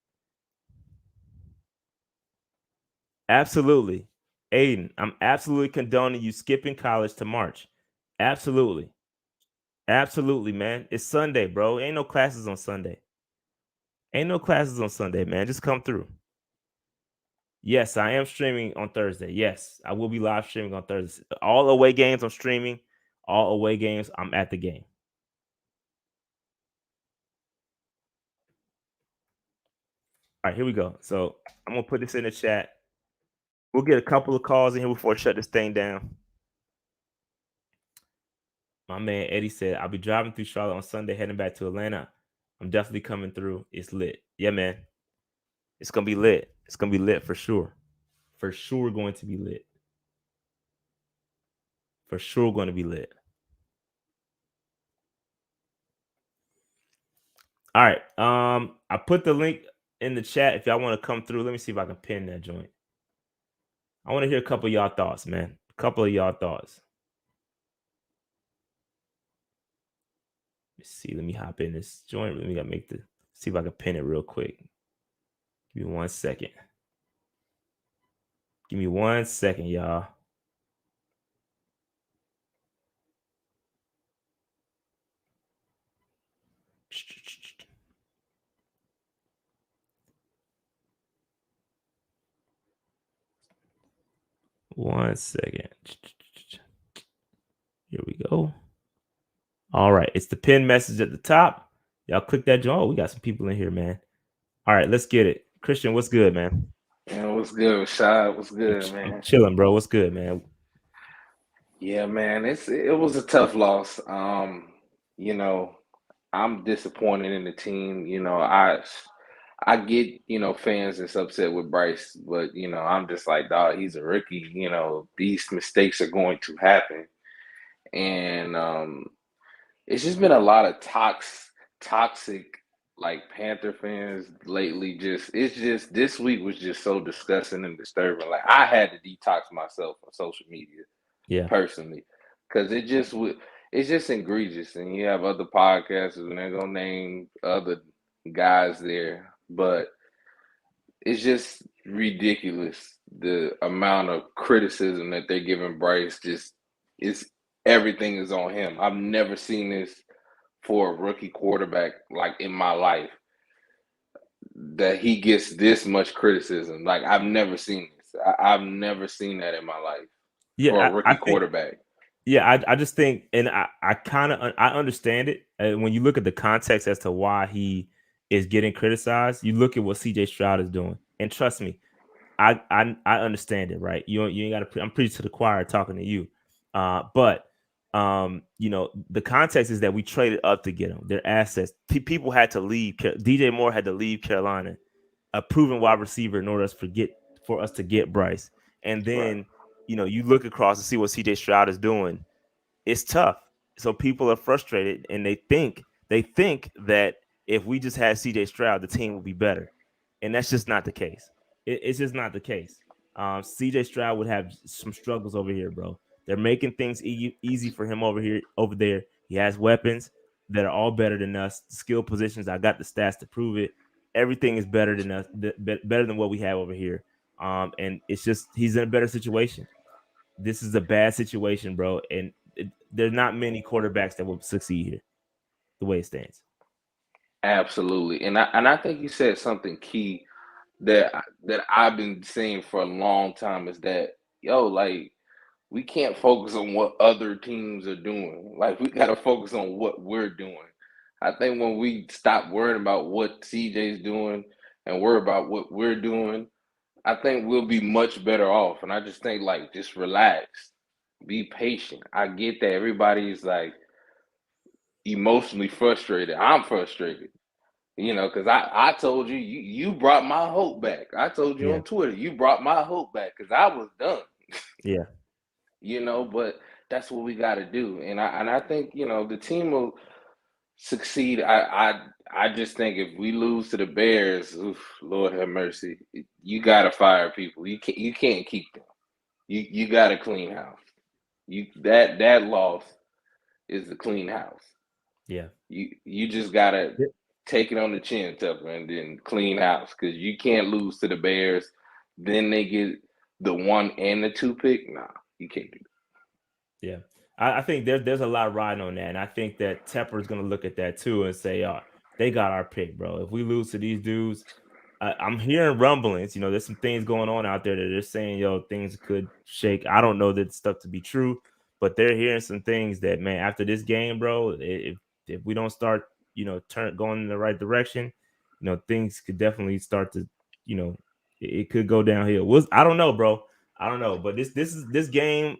Absolutely. Aiden, I'm absolutely condoning you skipping college to March. Absolutely. Absolutely, man. It's Sunday, bro. Ain't no classes on Sunday. Ain't no classes on Sunday, man. Just come through. Yes, I am streaming on Thursday. Yes, I will be live streaming on Thursday. All away games I'm streaming. All away games I'm at the game. All right, here we go. So I'm gonna put this in the chat. We'll get a couple of calls in here before I shut this thing down. My man Eddie said, I'll be driving through Charlotte on Sunday, heading back to Atlanta. I'm definitely coming through. It's lit. Yeah, man. It's gonna be lit. It's gonna be lit for sure. For sure going to be lit. For sure going to be lit. All right. I put the link in the chat if y'all want to come through. Let me see if I can pin that joint. I want to hear a couple of y'all thoughts, man. A couple of y'all thoughts. Let's see. Let me hop in this joint. Let me see if I can pin it real quick. Give me 1 second. Give me 1 second, y'all. One second. Here we go. All right. It's the pin message at the top. Y'all click that joint. Oh, we got some people in here, man. All right, let's get it. Christian, what's good, man? Man, what's good, Rashad? What's good, I'm man? chilling, bro. What's good, man? Yeah, man, it was a tough loss. You know, I'm disappointed in the team. I get, fans that's upset with Bryce, but I'm just like, dog, he's a rookie. These mistakes are going to happen. And it's just been a lot of toxic like Panther fans lately. It's just this week was just so disgusting and disturbing. Like I had to detox myself from social media Yeah. personally because it's just egregious. And you have other podcasters and they're gonna name other guys there, but it's just ridiculous the amount of criticism that they're giving Bryce. Just it's everything is on him. I've never seen this for a rookie quarterback like in my life that he gets this much criticism. Like I've never seen this. I've never seen that in my life for a Yeah, I rookie think quarterback. yeah, I just think, and I kind of I understand it. And when you look at the context as to why he is getting criticized, you look at what CJ Stroud is doing. And trust me, I understand it, right? You ain't got to. I'm preaching to the choir talking to you, but the context is that we traded up to get them. Their assets. People had to leave. DJ Moore had to leave Carolina, a proven wide receiver, in order for us to get Bryce. And Right. then you look across and see what CJ Stroud is doing. It's tough. So people are frustrated, and they think that if we just had CJ Stroud, the team would be better, and that's just not the case. It's just not the case. CJ Stroud would have some struggles over here, bro. They're making things easy for him over there. He has weapons that are all better than us. Skill positions, I got the stats to prove it. Everything is better than us, better than what we have over here. And it's just he's in a better situation. This is a bad situation, bro, and there's not many quarterbacks that will succeed here, the way it stands. Absolutely. And I think you said something key that I've been seeing for a long time is that like we can't focus on what other teams are doing. Like we got to focus on what we're doing. I think when we stop worrying about what CJ's doing and worry about what we're doing, I think we'll be much better off. And I just think like just relax, be patient. I get that everybody's like emotionally frustrated. I'm frustrated. Because I told you brought my hope back. I told you Yeah. on Twitter, you brought my hope back because I was done. Yeah. But that's what we got to do. And I think the team will succeed. I just think if we lose to the Bears, oof, Lord have mercy, you got to fire people. You can't keep them. You got to clean house. That loss is the clean house. Yeah. You just gotta take it on the chin, Tupper, and then clean house because you can't lose to the Bears. Then they get the 1 and the 2 pick. Nah, you can't do that. Yeah. I think there's a lot riding on that. And I think that Tepper is going to look at that too and say, they got our pick, bro. If we lose to these dudes, I'm hearing rumblings. There's some things going on out there that they're saying, things could shake. I don't know that stuff to be true, but they're hearing some things that, man, after this game, bro, if we don't start, going in the right direction, things could definitely start to, it could go downhill. I don't know, bro. I don't know, but this game.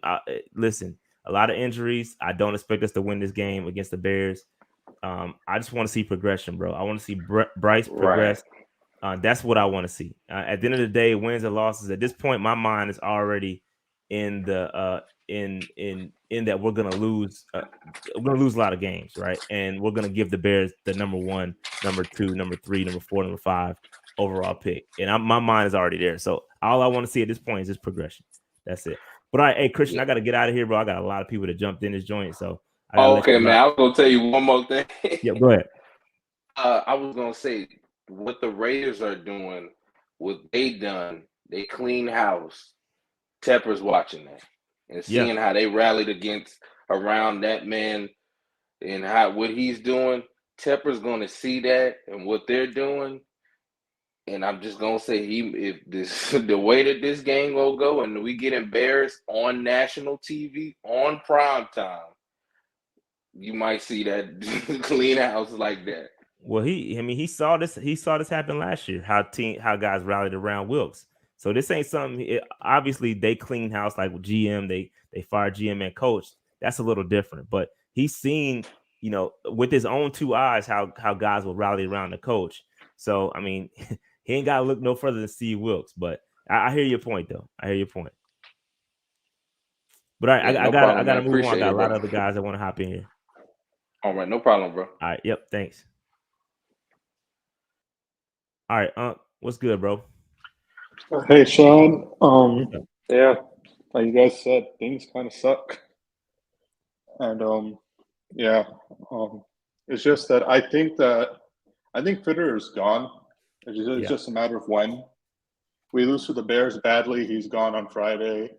Listen, a lot of injuries. I don't expect us to win this game against the Bears. I just want to see progression, bro. I want to see Bryce Right. progress. That's what I want to see. At the end of the day, wins and losses. At this point, my mind is already in the in that we're gonna lose. We're gonna lose a lot of games, right? And we're gonna give the Bears the number 1, number 2, number 3, number 4, number 5 overall pick. And my mind is already there. So all I want to see at this point is just progression. That's it. But all right, hey Christian, Yeah. I got to get out of here, bro. I got a lot of people that jumped in this joint, so I gotta let Okay, you man. run. I was gonna tell you one more thing. Yeah, go ahead. I was gonna say what the Raiders are doing, what they done. They clean house. Tepper's watching that and Yeah, seeing how they rallied against around that man and what he's doing. Tepper's gonna see that and what they're doing. And I'm just gonna say if this the way that this game will go and we get embarrassed on national TV on prime time, you might see that clean house like that. well, he saw this. He saw this happen last year. How guys rallied around Wilkes. So this ain't something. Obviously, they clean house like with GM. They fired GM and coach. That's a little different. But he's seen, with his own 2 eyes, how guys will rally around the coach. So I mean, he ain't got to look no further than Steve Wilkes. But I hear your point, though. I hear your point. But Yeah, I no gotta problem, man. move on. I Appreciate got a it, lot bro. of other guys that want to hop in here. All right, no problem, bro. All right. Yep. Thanks. All right. What's good, bro? Hey, Sean. Yeah, like you guys said, things kind of suck, and yeah, it's just that I think Fitterer is gone. It's Yeah. just a matter of when. We lose to the Bears badly, he's gone on Friday,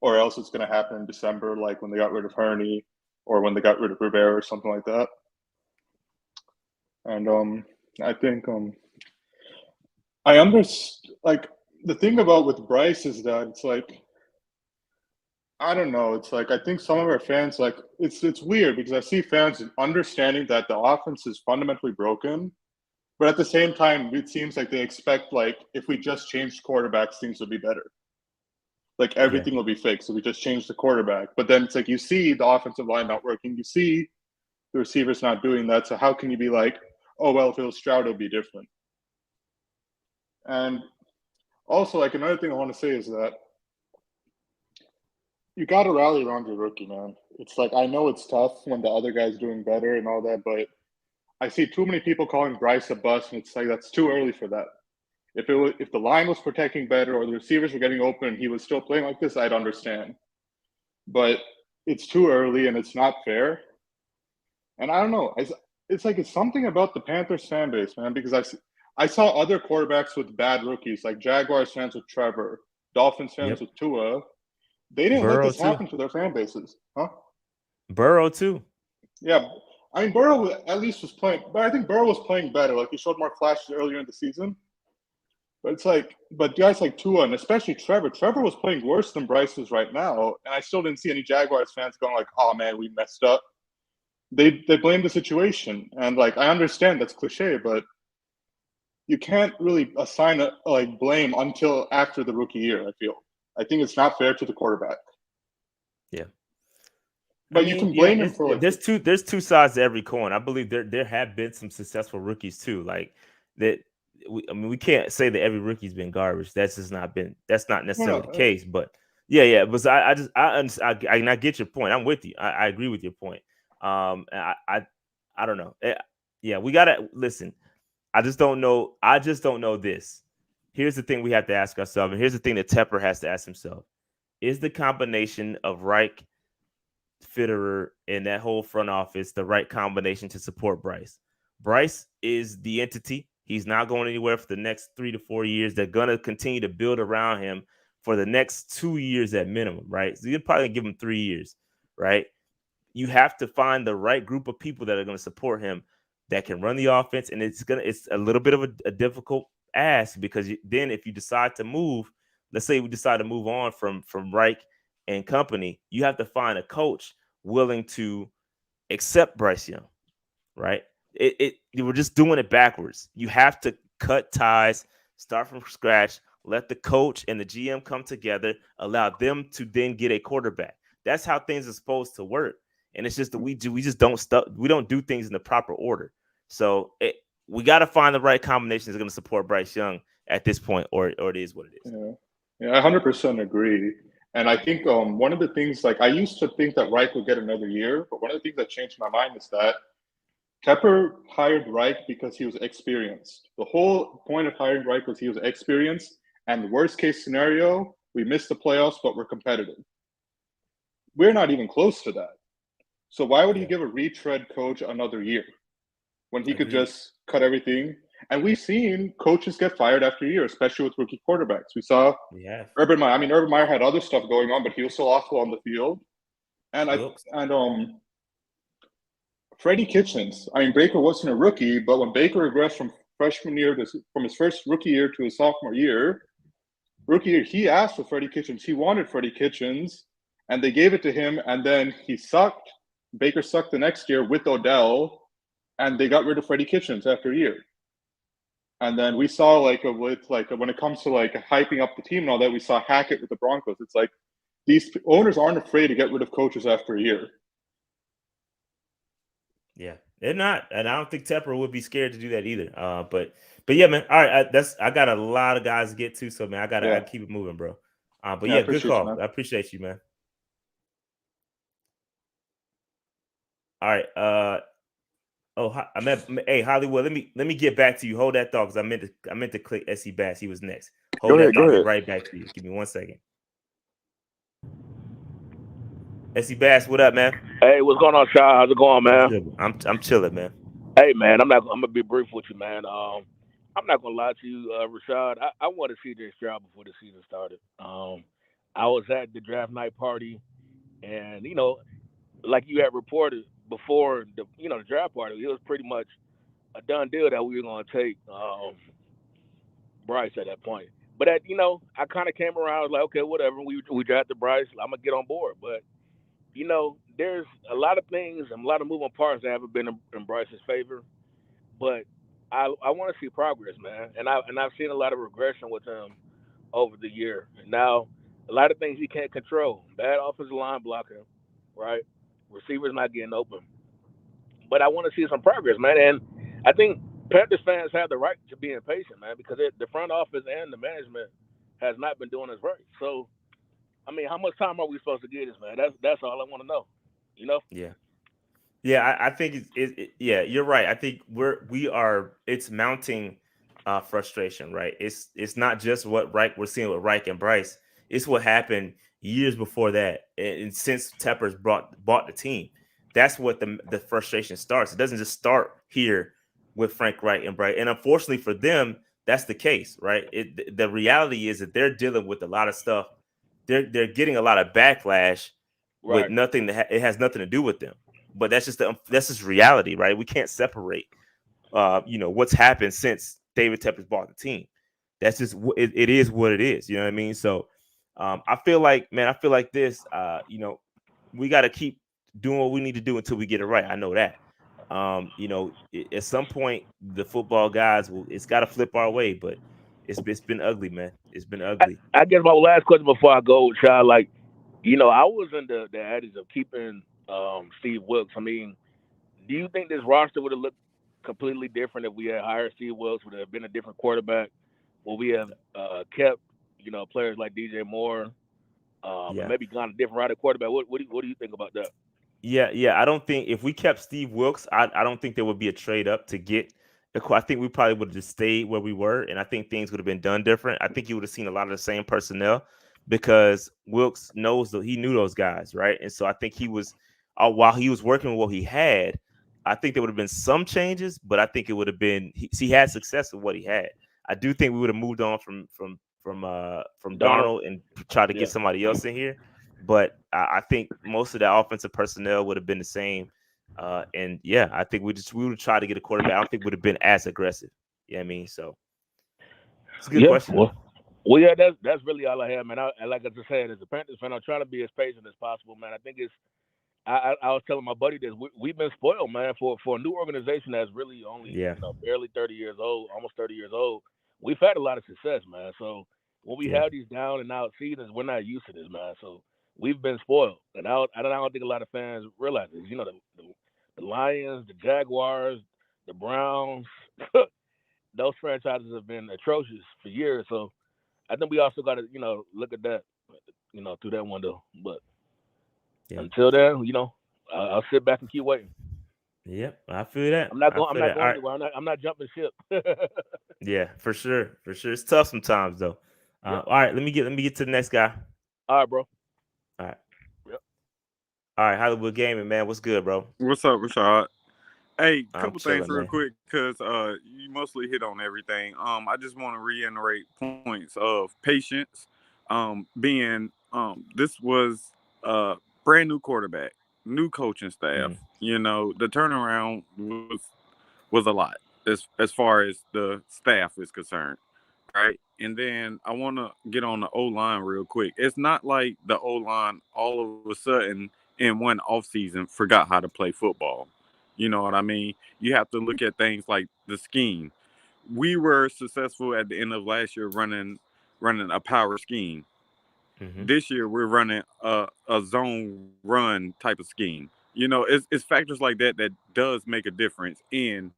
or else it's going to happen in December, like when they got rid of Hurney, or when they got rid of Rivera, or something like that. And I think I understand. Like the thing about with Bryce is that it's like I don't know. It's like I think some of our fans like it's weird because I see fans understanding that the offense is fundamentally broken, but at the same time, it seems like they expect like if we just changed quarterbacks, things would be better. Like Yeah. everything will be fixed if we just change the quarterback. But then it's like you see the offensive line not working, you see the receivers not doing that. So how can you be like, oh well, if it was Stroud, it'll be different? And also, like another thing I want to say is that you got to rally around your rookie, man. It's like I know it's tough when the other guy's doing better and all that, but I see too many people calling Bryce a bust, and it's like that's too early for that. If the line was protecting better or the receivers were getting open and he was still playing like this, I'd understand. But it's too early and it's not fair. And I don't know. It's like it's something about the Panthers fan base, man, because I saw other quarterbacks with bad rookies, like Jaguars fans with Trevor, Dolphins fans Yep. with Tua. They didn't let Burrow this too. happen to their fan bases, huh? Burrow too. Yeah, I mean Burrow at least was playing, but I think Burrow was playing better. Like he showed more flashes earlier in the season. But it's like, but guys like Tua and especially Trevor. Trevor was playing worse than Bryce is right now, and I still didn't see any Jaguars fans going like, "Oh man, we messed up." They blame the situation, and like I understand that's cliche, but you can't really assign like blame until after the rookie year. I think it's not fair to the quarterback. Yeah. But you can blame him for like there's two sides to every coin. I believe there have been some successful rookies too. Like that, we can't say that every rookie's been garbage. That's not necessarily the case. But yeah. But I get your point. I'm with you. I agree with your point. I don't know. Yeah, we gotta listen. I just don't know this. Here's the thing we have to ask ourselves, and here's the thing that Tepper has to ask himself: is the combination of Reich, Fitterer, and that whole front office the right combination to support Bryce? Bryce is the entity. He's not going anywhere for the next 3 to 4 years. They're going to continue to build around him for the next 2 years at minimum, right? So you're probably going to give him 3 years, right? You have to find the right group of people that are going to support him that can run the offense. And it's a little bit of a difficult ask, because then if you decide to move, let's say we decide to move on from Reich and company, you have to find a coach willing to accept Bryce Young, right? We're just doing it backwards. You have to cut ties, start from scratch, let the coach and the GM come together, allow them to then get a quarterback. That's how things are supposed to work. And it's just that we just don't do things in the proper order. So we got to find the right combination that's going to support Bryce Young at this point, or it is what it is. Yeah, I 100% agree. And I think one of the things, like I used to think that Reich would get another year, but one of the things that changed my mind is that Tepper hired Reich because he was experienced. The whole point of hiring Reich was he was experienced, and the worst case scenario, we missed the playoffs, but we're competitive. We're not even close to that. So why would he give a retread coach another year when he could just cut everything? And we've seen coaches get fired after a year, especially with rookie quarterbacks. We saw Urban Meyer. I mean, Urban Meyer had other stuff going on, but he was still awful on the field. And Freddie Kitchens. I mean, Baker wasn't a rookie, but when Baker regressed from his first rookie year to his sophomore year, he asked for Freddie Kitchens. He wanted Freddie Kitchens, and they gave it to him. And then he sucked. Baker sucked the next year with Odell, and they got rid of Freddie Kitchens after a year. And then we saw when it comes to like hyping up the team and all that, we saw Hackett with the Broncos. It's like these owners aren't afraid to get rid of coaches after a year. Yeah, they're not, and I don't think Tepper would be scared to do that either. But yeah, man. All right, I got a lot of guys to get to, so man, I gotta keep it moving, bro. But yeah, good call. I appreciate you, man. All right. Hey Hollywood, let me get back to you. Hold that thought, because I meant to click SC Bass. He was next. Hold that thought. I'll get right back to you. Give me 1 second. SC Bass, what up, man? Hey, what's going on, Shaw? How's it going, man? I'm chilling, man. Hey, man, I'm gonna be brief with you, man. I'm not gonna lie to you, Rashad. I wanted CJ Stroud before the season started. I was at the draft night party, and like you had reported before the draft party, it was pretty much a done deal that we were gonna take Bryce at that point. But I kind of came around. I was like, okay, whatever. We drafted Bryce. I'm gonna get on board, but there's a lot of things and a lot of moving parts that haven't been in Bryce's favor. But I want to see progress, man. And I've seen a lot of regression with him over the year. And now a lot of things he can't control. Bad offensive line blocking, right? Receivers not getting open. But I want to see some progress, man. And I think Panthers fans have the right to be impatient, man, because the front office and the management has not been doing this right. So, I mean, how much time are we supposed to give this, man? That's all I want to know. Yeah. I think you're right. I think it's mounting frustration, right? It's not just what we're seeing with Reich and Bryce. It's what happened years before that, and since Tepper's bought the team. That's what the frustration starts. It doesn't just start here with Frank Reich and Bryce. And unfortunately for them, that's the case, right? The reality is that they're dealing with a lot of stuff. They're getting a lot of backlash with nothing it has nothing to do with them. But that's just reality, right? We can't separate what's happened since David Tepper's bought the team. that's just it is what it is. You know what I mean? So I feel like this. We got to keep doing what we need to do until we get it right. I know that. At some point the football guys it's got to flip our way, but it's been ugly, man. It's been ugly. I guess my last question before I go, child, like, I was in the adage of keeping Steve Wilkes. I mean, do you think this roster would have looked completely different if we had hired Steve Wilkes? Would it have been a different quarterback? Would we have kept, players like DJ Moore, and Yeah. maybe gone a different route at quarterback? What do you think about that? Yeah. I don't think if we kept Steve Wilkes, I don't think there would be a trade up to get. I think we probably would have just stayed where we were, and I think things would have been done different. I think you would have seen a lot of the same personnel because Wilkes he knew those guys, right? And so I think he was while he was working with what he had, I think there would have been some changes, but I think it would have been he had success with what he had. I do think we would have moved on from Donald. Donald and tried to Yeah. get somebody else in here. But I think most of the offensive personnel would have been the same. And yeah, I think we would try to get a quarterback. I don't think would have been as aggressive. You know what I mean? So it's a good Yeah. question. Well, yeah, that's really all I have, man. Like I just said, as a Panthers fan, I'm trying to be as patient as possible, man. I think it's I was telling my buddy this. We've been spoiled, man, for a new organization that's really only Yeah. barely 30 years old, almost 30 years old. We've had a lot of success, man. So when we Yeah. have these down and out seasons, we're not used to this, man. So we've been spoiled, and I don't think a lot of fans realize this. The Lions, the Jaguars, the Browns, those franchises have been atrocious for years. So I think we also got to look at that through that window, but. Yeah. Until then, I'll sit back and keep waiting. Yep, I feel that. I'm not going All right. anywhere. I'm not jumping ship. Yeah, for sure. It's tough sometimes though. Yep. All right, let me get to the next guy. All right, bro. All right. Yep. All right, Hollywood Gaming, man. What's good, bro? What's up, Rashad? Hey, I'm couple chilling, things real man. quick, because you mostly hit on everything. I just want to reiterate points of patience. Being this was brand new quarterback, new coaching staff. The turnaround was a lot as far as the staff is concerned, right? And then I want to get on the O line real quick. It's not like the O line all of a sudden in one off season forgot how to play football. You know what I mean? You have to look at things like the scheme. We were successful at the end of last year running a power scheme. This year we're running a zone run type of scheme. It's factors like that does make a difference in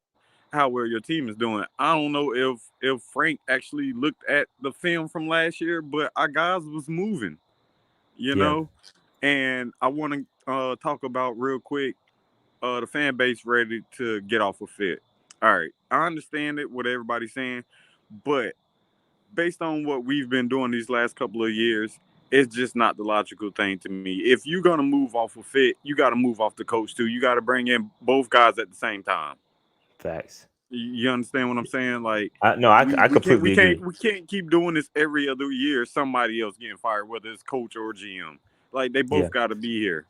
how well your team is doing. I don't know if Frank actually looked at the film from last year, but our guys was moving. And I want to talk about real quick the fan base ready to get off of fit. All right, I understand it, what everybody's saying, but based on what we've been doing these last couple of years, it's just not the logical thing to me. If you're gonna move off of fit, you got to move off the coach too. You got to bring in both guys at the same time. Facts. You understand what I'm saying? Like, I completely agree. We can't keep doing this every other year. Somebody else getting fired, whether it's coach or GM. Like, they both got to be here.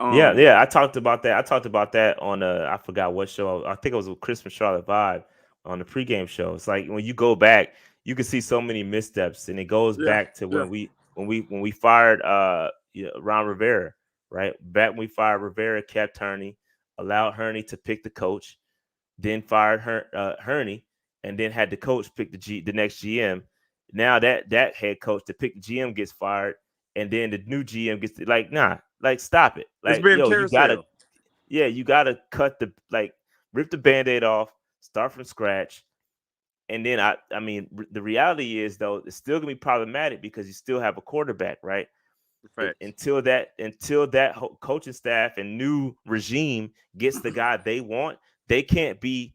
I talked about that on I forgot what show. I think it was with Chris from Charlotte Vibe on the pregame show. It's like when you go back, you can see so many missteps, and it goes back to when we fired Ron Rivera, right? Back when we fired Rivera, kept Hurney, allowed Hurney to pick the coach, then fired Hurney, and then had the coach pick the next GM. Now that head coach to pick the GM gets fired, and then the new GM gets stop it. Like, it's been carousel. you gotta cut rip the Band-Aid off, start from scratch. And then I mean, the reality is though, it's still gonna be problematic because you still have a quarterback, right? Until that whole coaching staff and new regime gets the guy they want, they can't be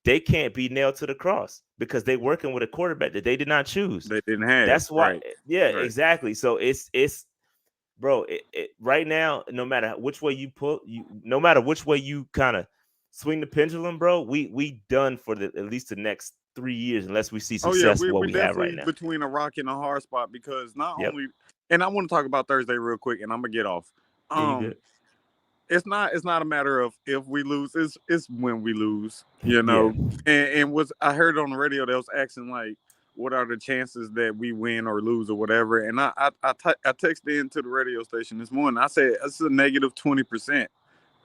nailed to the cross because they're working with a quarterback that they did not choose. They didn't have. That's why. Right. Exactly. So it's bro. Right now, no matter which way no matter which way you kind of swing the pendulum, bro, we done for at least the next 3 years unless we see success. What we have right now, between a rock and a hard spot, because not only. And I want to talk about Thursday real quick, and I'm gonna get off. It's not a matter of if we lose, it's when we lose, And I heard on the radio they was asking like, what are the chances that we win or lose or whatever. And I texted into the radio station this morning. I said it's a negative 20%,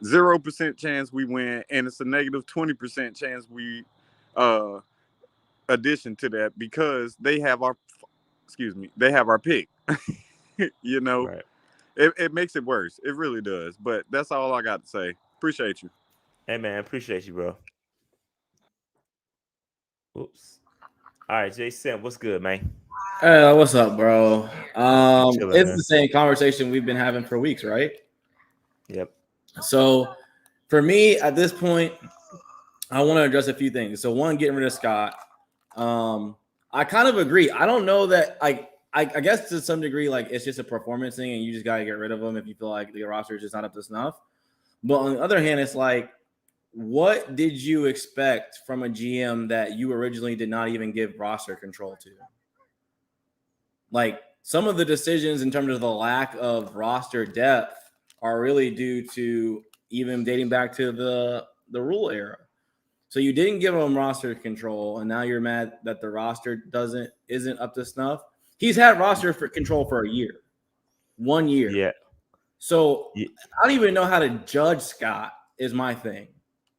0% chance we win, and it's a negative 20% chance we addition to that because they have our pick. You know, Right. it makes it worse. It really does. But that's all I got to say. Appreciate you. Hey man, appreciate you, bro. Oops. All right, Jason, what's good, man? What's up, bro? Chilling, It's man. the same conversation we've been having for weeks, right? Yep. So for me at this point, I want to address a few things. So one, getting rid of Scott. I kind of agree. I don't know that I guess to some degree, like it's just a performance thing and you just got to get rid of him if you feel like the roster is just not up to snuff. But on the other hand, it's like, what did you expect from a GM that you originally did not even give roster control to? Like some of the decisions in terms of the lack of roster depth are really due to even dating back to the rule era. So you didn't give him roster control, and now you're mad that the roster isn't up to snuff. He's had roster control for a year, 1 year. Yeah. So Yeah. I don't even know how to judge Scott. Is my thing.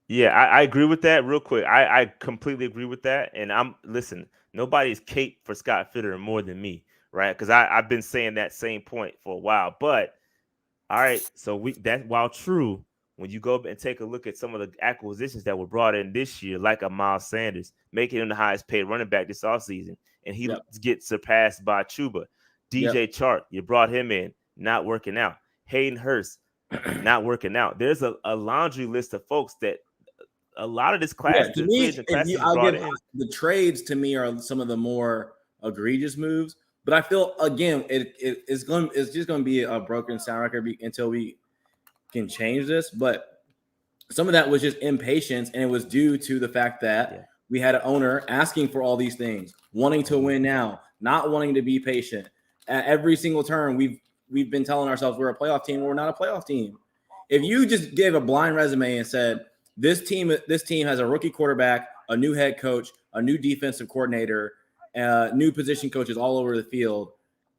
Yeah, I agree with that. Real quick, I completely agree with that. And listen, nobody's caped for Scott Fitterer more than me, right? Because I've been saying that same point for a while. But all right, so while true, when you go and take a look at some of the acquisitions that were brought in this year, like a Miles Sanders, making him the highest paid running back this offseason, and he gets surpassed by Chuba. DJ Chark, you brought him in, not working out. Hayden Hurst, not working out. There's a laundry list of folks that a lot of this class, to me, the trades to me are some of the more egregious moves. But I feel again, it's just going to be a broken sound record until we can change this. But some of that was just impatience, and it was due to the fact that we had an owner asking for all these things, wanting to win now, not wanting to be patient. At every single turn, we've been telling ourselves we're a playoff team. We're not a playoff team. If you just gave a blind resume and said this team has a rookie quarterback, a new head coach, a new defensive coordinator, new position coaches all over the field,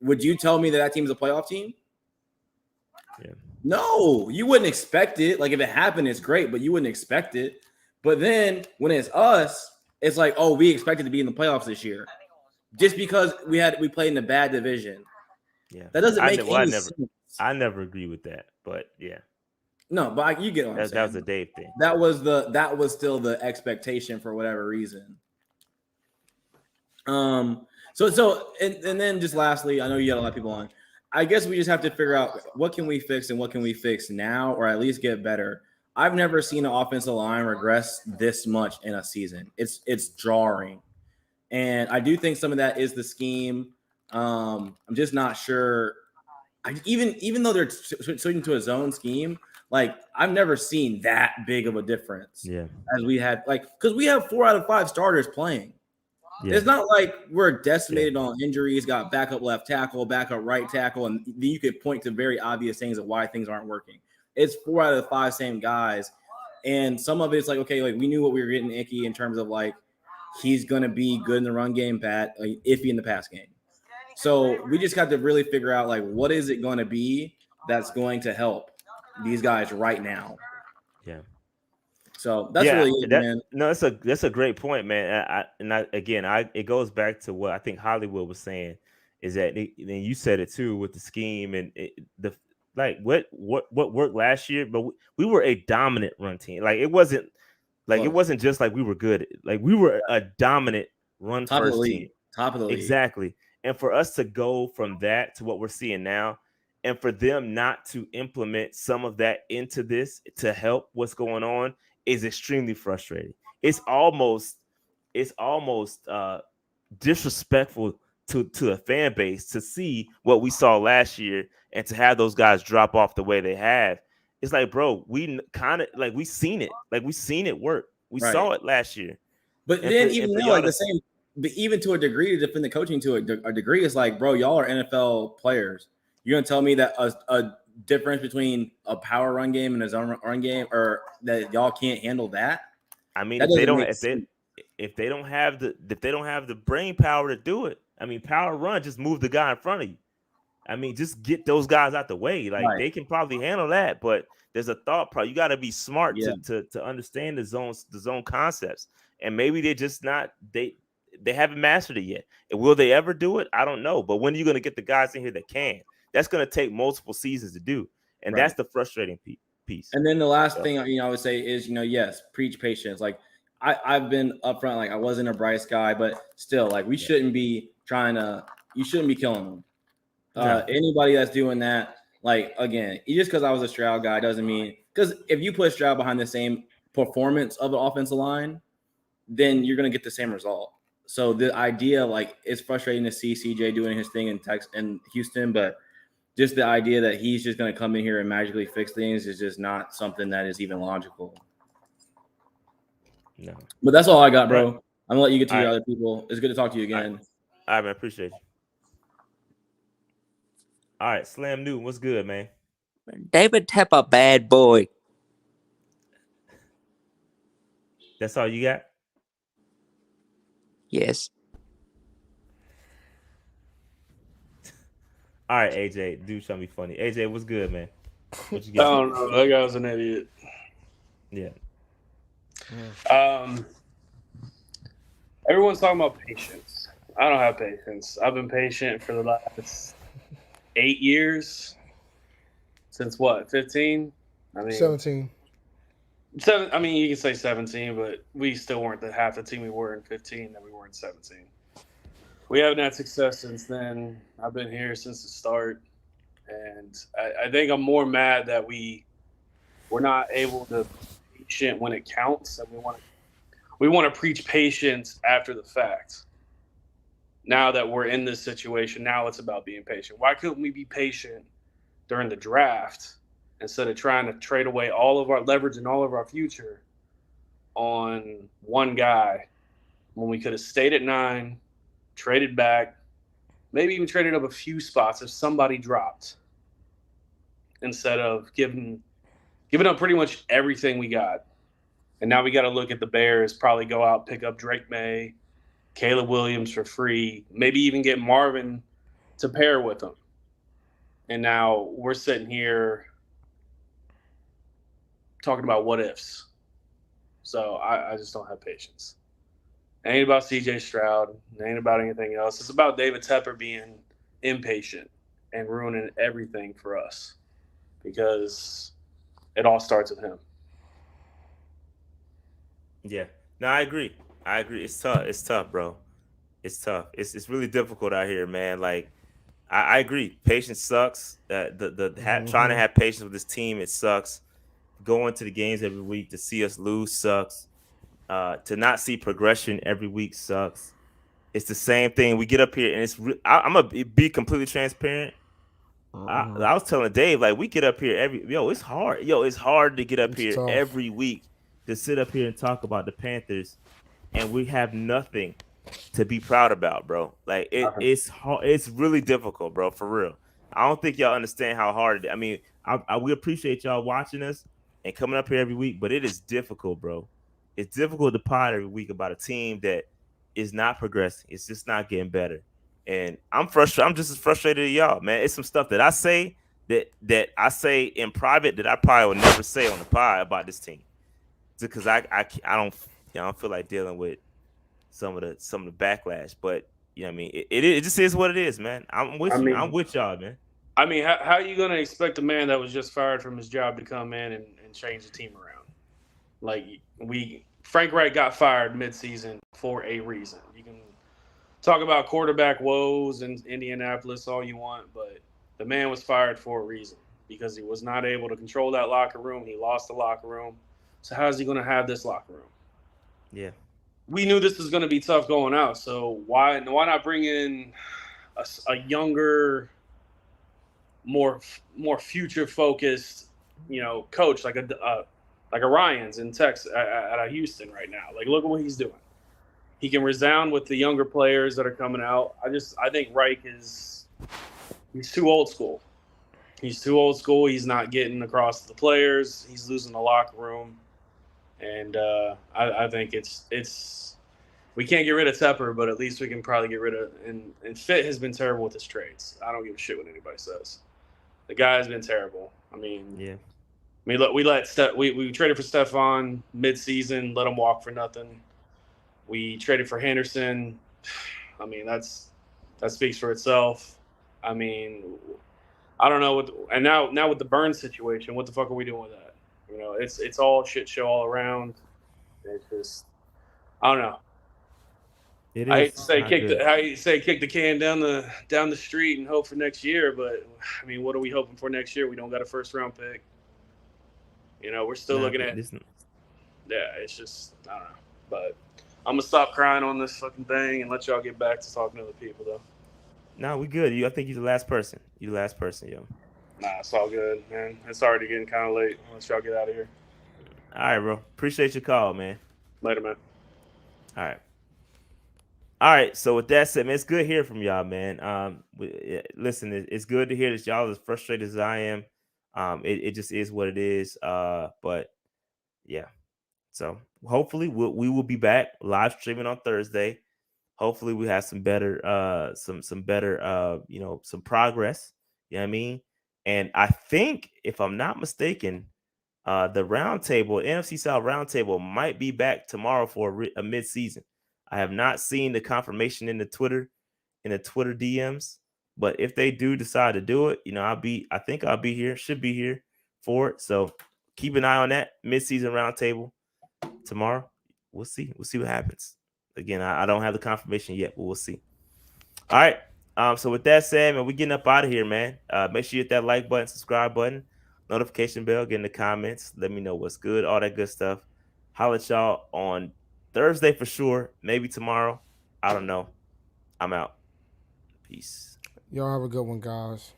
would you tell me that team is a playoff team? Yeah. No, you wouldn't expect it. Like if it happened, it's great, but you wouldn't expect it. But then when it's us, it's like, oh, we expected to be in the playoffs this year, just because we played in a bad division. Yeah, that doesn't make any sense. I never agree with that, but yeah. No, but you get what I'm saying. That was a Dave thing. That was still the expectation for whatever reason. So then just lastly, I know you got a lot of people on. I guess we just have to figure out what can we fix and what can we fix now, or at least get better. I've never seen an offensive line regress this much in a season. It's jarring, and I do think some of that is the scheme. I'm just not sure. Even though they're switching to a zone scheme, like I've never seen that big of a difference. Yeah, as we had because we have 4 out of 5 starters playing. Yeah. It's not like we're decimated on injuries, got backup left tackle, backup right tackle, and you could point to very obvious things of why things aren't working. It's 4 out of the 5 same guys. And some of it's like, okay, like we knew what we were getting Icky in terms of like he's going to be good in the run game, bad, iffy in the pass game. So we just got to really figure out like what is it going to be that's going to help these guys right now. Yeah. So that's really it, man. No, that's a great point, man. It goes back to what I think Hollywood was saying is that and you said it too with the scheme and what worked last year, but we were a dominant run team. Like it wasn't just like we were good. Like we were a dominant run first team. Top of the league. Exactly. And for us to go from that to what we're seeing now, and for them not to implement some of that into this to help what's going on is extremely frustrating. It's almost disrespectful to the fan base to see what we saw last year and to have those guys drop off the way they have. It's like, bro, we kind of like we seen it. Like we seen it work. We saw it last year. But and then even though like the same, but even to a degree to defend the coaching to a degree, it's like, bro, y'all are NFL players. You're gonna tell me that a difference between a power run game and a zone run game, or that y'all can't handle that? I mean, if if they don't have the brain power to do it, I mean, power run, just move the guy in front of you. I mean, just get those guys out the way. Like Right. they can probably handle that, but there's a thought problem. You got to be smart Yeah. to understand the zone concepts. And maybe they're just not they haven't mastered it yet. And will they ever do it? I don't know. But when are you going to get the guys in here that can? That's going to take multiple seasons to do. And Right. that's the frustrating piece. And then the last thing, I would say is, yes, preach patience. Like I've been upfront, like I wasn't a Bryce guy, but still, like you shouldn't be killing them. Anybody that's doing that, like, again, just because I was a Stroud guy doesn't mean, because if you put Stroud behind the same performance of the offensive line, then you're going to get the same result. So the idea, like, it's frustrating to see CJ doing his thing in Houston, but just the idea that he's just going to come in here and magically fix things is just not something that is even logical. No. But that's all I got, bro. Right. I'm going to let you get to your other people. It's good to talk to you again. All right, man. Appreciate you. All right, Slam Newton, what's good, man? David Tepper, bad boy. That's all you got? Yes. All right, AJ, do something funny. AJ, what's good, man? What you I got? don't know. That guy was an idiot. Yeah. Everyone's talking about patience. I don't have patience. I've been patient for the last 8 years. Since what, 15? I mean 17. I mean, you can say 17, but we still weren't half the team we were in 15 that we were in 17. We haven't had success since then. I've been here since the start, and I think I'm more mad that we're not able to be patient when it counts, and we want to preach patience after the fact. Now that we're in this situation, now it's about being patient. Why couldn't we be patient during the draft instead of trying to trade away all of our leverage and all of our future on one guy when we could have stayed at 9, traded back, maybe even traded up a few spots if somebody dropped, instead of giving up pretty much everything we got. And now we got to look at the Bears, probably go out, pick up Drake May, Caleb Williams for free, maybe even get Marvin to pair with them. And now we're sitting here talking about what ifs. So I just don't have patience. It ain't about CJ Stroud. It ain't about anything else. It's about David Tepper being impatient and ruining everything for us, because it all starts with him. Yeah. No, I agree. It's tough, bro. It's tough. It's really difficult out here, man. Like, I agree. Patience sucks. Trying to have patience with this team, it sucks. Going to the games every week to see us lose sucks. To not see progression every week sucks. It's the same thing. We get up here and I'm gonna be completely transparent. I was telling Dave, like, we get up here it's hard. It's hard to get up here tough. every week to sit up here and talk about the Panthers, and we have nothing to be proud about, bro. Like, it's hard. It's really difficult, bro, for real. I don't think y'all understand how hard it is. I mean, we appreciate y'all watching us and coming up here every week, but it is difficult, bro. It's difficult to pod every week about a team that is not progressing. It's just not getting better. And I'm frustrated. I'm just as frustrated as y'all, man. It's some stuff that I say that I say in private that I probably would never say on the pod about this team, because I don't feel like dealing with some of the backlash. But you know what I mean, it just is what it is, man. I'm with you. I'm with y'all, man. I mean, how are you going to expect a man that was just fired from his job to come in and change the team around? Like, Frank Reich got fired midseason for a reason. You can talk about quarterback woes in Indianapolis all you want, but the man was fired for a reason, because he was not able to control that locker room. He lost the locker room. So how is he going to have this locker room? Yeah. We knew this was going to be tough going out. So why not bring in a younger, more future focused, coach like a Ryans in Texas at Houston right now? Like, look at what he's doing. He can resound with the younger players that are coming out. I think Reich he's too old school. He's too old school. He's not getting across to the players. He's losing the locker room. And I think it's We can't get rid of Tepper, but at least we can probably get rid of. And Fit has been terrible with his trades. I don't give a shit what anybody says. The guy has been terrible. I mean, Yeah. I mean, we traded for Stephon mid-season, let him walk for nothing. We traded for Henderson. I mean, that speaks for itself. I mean, I don't know and now with the Burns situation, what the fuck are we doing with that? You know, it's all shit show all around. It's just, I don't know. It I is hate to say not good. kick the can down the street and hope for next year, but I mean, what are we hoping for next year? We don't got a first round pick. You know, we're still looking at. Yeah, it's just, I don't know. But I'm gonna stop crying on this fucking thing and let y'all get back to talking to other people, though. No, we good. I think you're the last person. You're the last person, yo. Nah, it's all good, man. It's already getting kind of late. Let's y'all get out of here. All right, bro. Appreciate your call, man. Later, man. All right. All right. So with that said, man, it's good hearing from y'all, man. Listen, it's good to hear that y'all as frustrated as I am. It just is what it is. But yeah. So hopefully we will be back live streaming on Thursday. Hopefully we have some better some better some progress. You know what I mean? And I think, if I'm not mistaken, the roundtable, NFC South roundtable, might be back tomorrow for a mid-season. I have not seen the confirmation in the Twitter DMs, but if they do decide to do it, I think I'll be here, should be here for it. So keep an eye on that mid-season roundtable tomorrow. We'll see what happens. Again, I don't have the confirmation yet, but we'll see. All right. So with that said, man, we're getting up out of here, man. Make sure you hit that like button, subscribe button, notification bell, get in the comments. Let me know what's good, all that good stuff. Holla at y'all on Thursday for sure. Maybe tomorrow. I don't know. I'm out. Peace. Y'all have a good one, guys.